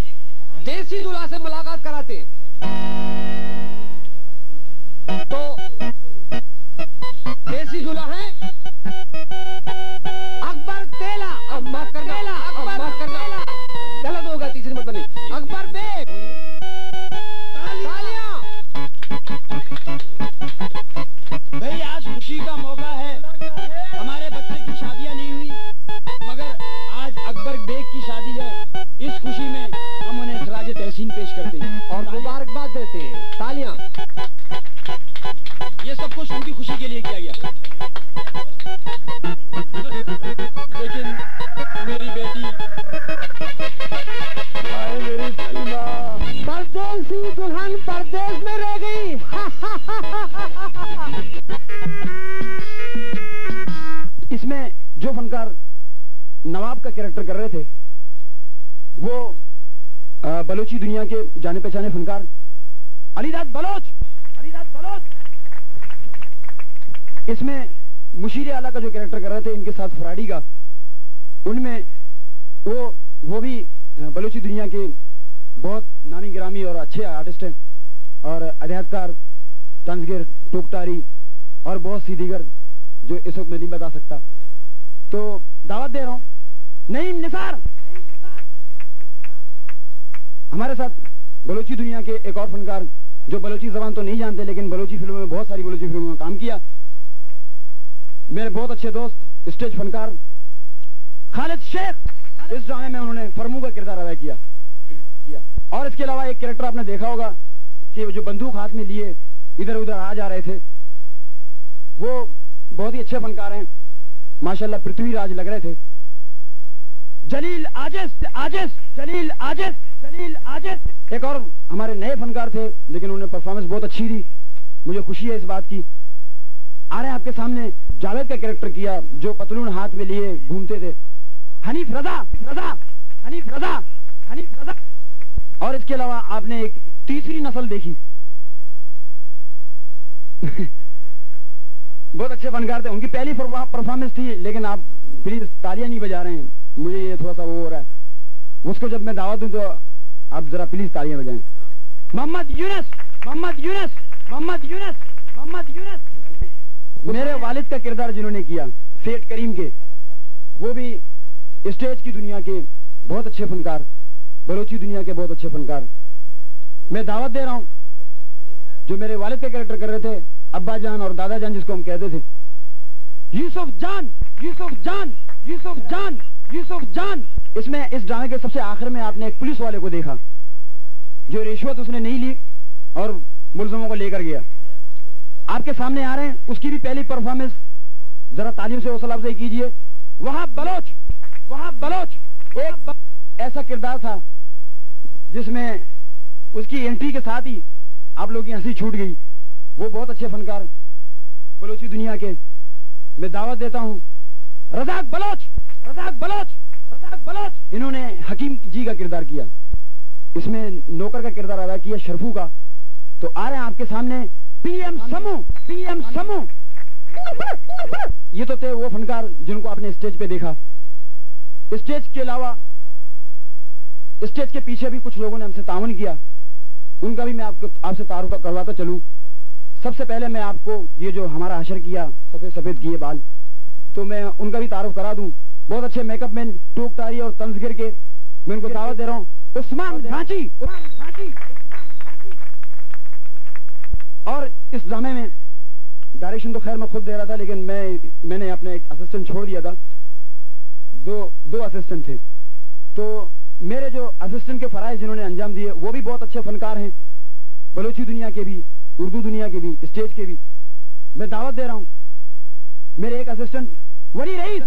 देसी दूल्हा से मुलाकात कराते हैं। तो देसी दूल्हा है अकबर तेला, माफ करना, माफ करना, गलत होगा, तीसरी मत बनी, अकबर बेग। तालियां। भाई आज खुशी का मौका है, हमारे बच्चे की शादियां नहीं हुई, मगर आज अकबर बेग की शादी है। इस खुशी में हम उन्हें खराज तहसीन पेश करते हैं और मुबारकबाद देते हैं। तालियां। ये सब कुछ उनकी खुशी के लिए किया गया। लेकिन मेरी बेटी, मेरी सलमा, परदेसी दुल्हन परदेश में रह गई। इसमें जो फनकार नवाब का कैरेक्टर कर रहे थे वो बलोची दुनिया के जाने पहचाने फनकार अलीदाद बलोच। इसमें मुशीर आला का जो कैरेक्टर कर रहे थे इनके साथ फराडी का, उनमें वो भी बलोची दुनिया के बहुत नामी गिरामी और अच्छे आर्टिस्ट हैं, और अरियातकार, तंजगिर, टोकटारी और बहुत सी दीगर जो इस वक्त मैं नहीं बता सकता। तो दावत दे रहा हूं नईम निसार हमारे साथ, बलोची दुनिया के एक और फनकार जो बलोची जबान तो नहीं जानते लेकिन बलोची फिल्मों में, बहुत सारी बलोची फिल्मों में काम किया, मेरे बहुत अच्छे दोस्त स्टेज फनकार खालिद शेख। इस ड्रामे में उन्होंने फरमू का किरदार अदा किया। और इसके अलावा एक कैरेक्टर आपने देखा होगा कि जो बंदूक हाथ में लिए इधर उधर आ जा रहे थे, वो बहुत ही अच्छे फनकार हैं माशाल्लाह, पृथ्वीराज लग रहे थे। जलील आजिज एक और हमारे नए फनकार थे, लेकिन उन्होंने परफॉर्मेंस बहुत अच्छी दी, मुझे खुशी है इस बात की। आ रहे हैं आपके सामने, जावेद का कैरेक्टर किया जो पतलून हाथ में लिए घूमते थे, हनीफ रजा। और इसके अलावा आपने एक तीसरी नस्ल देखी बहुत अच्छे फनकार थे, उनकी पहली परफॉर्मेंस थी, लेकिन आप प्लीज तालियां नहीं बजा रहे हैं, मुझे ये थोड़ा सा वो हो रहा है। उसको जब मैं दावत दूं तो आप जरा प्लीज तालियां बजाएं। मोहम्मद यूनुस मेरे वालिद का किरदार जिन्होंने किया, सेठ करीम के, वो भी स्टेज की दुनिया के बहुत अच्छे फनकार, बलोची दुनिया के बहुत अच्छे फनकार। मैं दावत दे रहा हूं जो मेरे वालिद का कैरेक्टर कर रहे थे, अब्बा जान और दादा जान जिसको हम कहते थे, यूसुफ जान। इसमें इस ड्रामे के सबसे आखिर में आपने एक पुलिस वाले को देखा जो रिश्वत उसने नहीं ली और मुलजमों को लेकर गया, आपके सामने आ रहे हैं। उसकी भी पहली परफॉर्मेंस जरा तालियों से हौसला अफजाई कीजिए। वहाब बलोच एक ऐसा किरदार था जिसमें उसकी एंट्री के साथ ही आप लोगों की हंसी छूट गई। वो बहुत अच्छे फनकार बलोची दुनिया के। मैं दावत देता हूं रज़ाक बलोच। इन्होंने हकीम जी का किरदार किया, इसमें नौकर का किरदार अदा किया शरफू का। तो आ रहे हैं आपके सामने पीएम समू। ये तो थे वो फनकार जिनको आपने स्टेज पे देखा। स्टेज के अलावा स्टेज के पीछे भी कुछ लोगों ने हमसे ताउन किया, उनका भी मैं आपसे तारुफ करवाता चलूं। सबसे पहले मैं आपको ये जो हमारा हशर किया सफेद किए बाल, तो मैं उनका भी तारुफ करा दूं। बहुत अच्छे मेकअप मैन टोकटारी और तंजगिर के, मैं उनको दावत दे रहा हूं, उस्मान घांची। और इस ड्रामे में डायरेक्शन तो खैर मैं खुद दे रहा था, लेकिन मैंने अपने एक असिस्टेंट छोड़ दिया था, दो असिस्टेंट थे। तो मेरे जो असिस्टेंट के फराइज जिन्होंने अंजाम दिए वो भी बहुत अच्छे फनकार हैं, बलोची दुनिया के भी, उर्दू दुनिया के भी, स्टेज के भी। मैं दावत दे रहा हूं मेरे एक असिस्टेंट वली रईस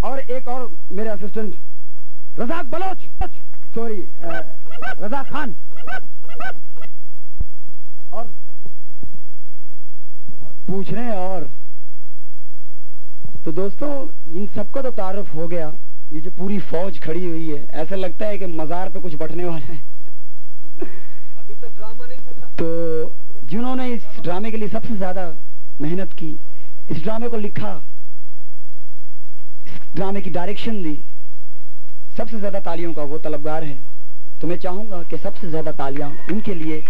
और एक और मेरे असिस्टेंट रज़ाक बलोच, सॉरी रज़ाक खान। और पूछ रहे हैं और तो दोस्तों इन सबका तो तारुफ हो गया। ये जो पूरी फौज खड़ी हुई है, ऐसा लगता है कि मजार पे कुछ बटने वाला है। अभी तो ड्रामा नहीं चल रहा। तो जिन्होंने इस ड्रामे के लिए सबसे ज्यादा मेहनत की, इस ड्रामे को लिखा, इस ड्रामे की डायरेक्शन दी, सबसे ज्यादा तालियों का वो तलबगार है। तो मैं चाहूंगा कि सबसे ज्यादा तालियां उनके लिए,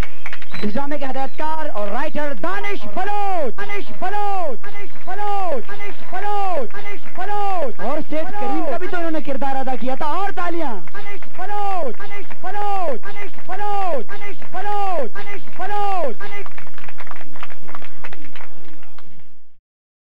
इस ड्रामे के हदायतकार और राइटर दानिश बलोच। दानिश बलोच। दानिश बलोच।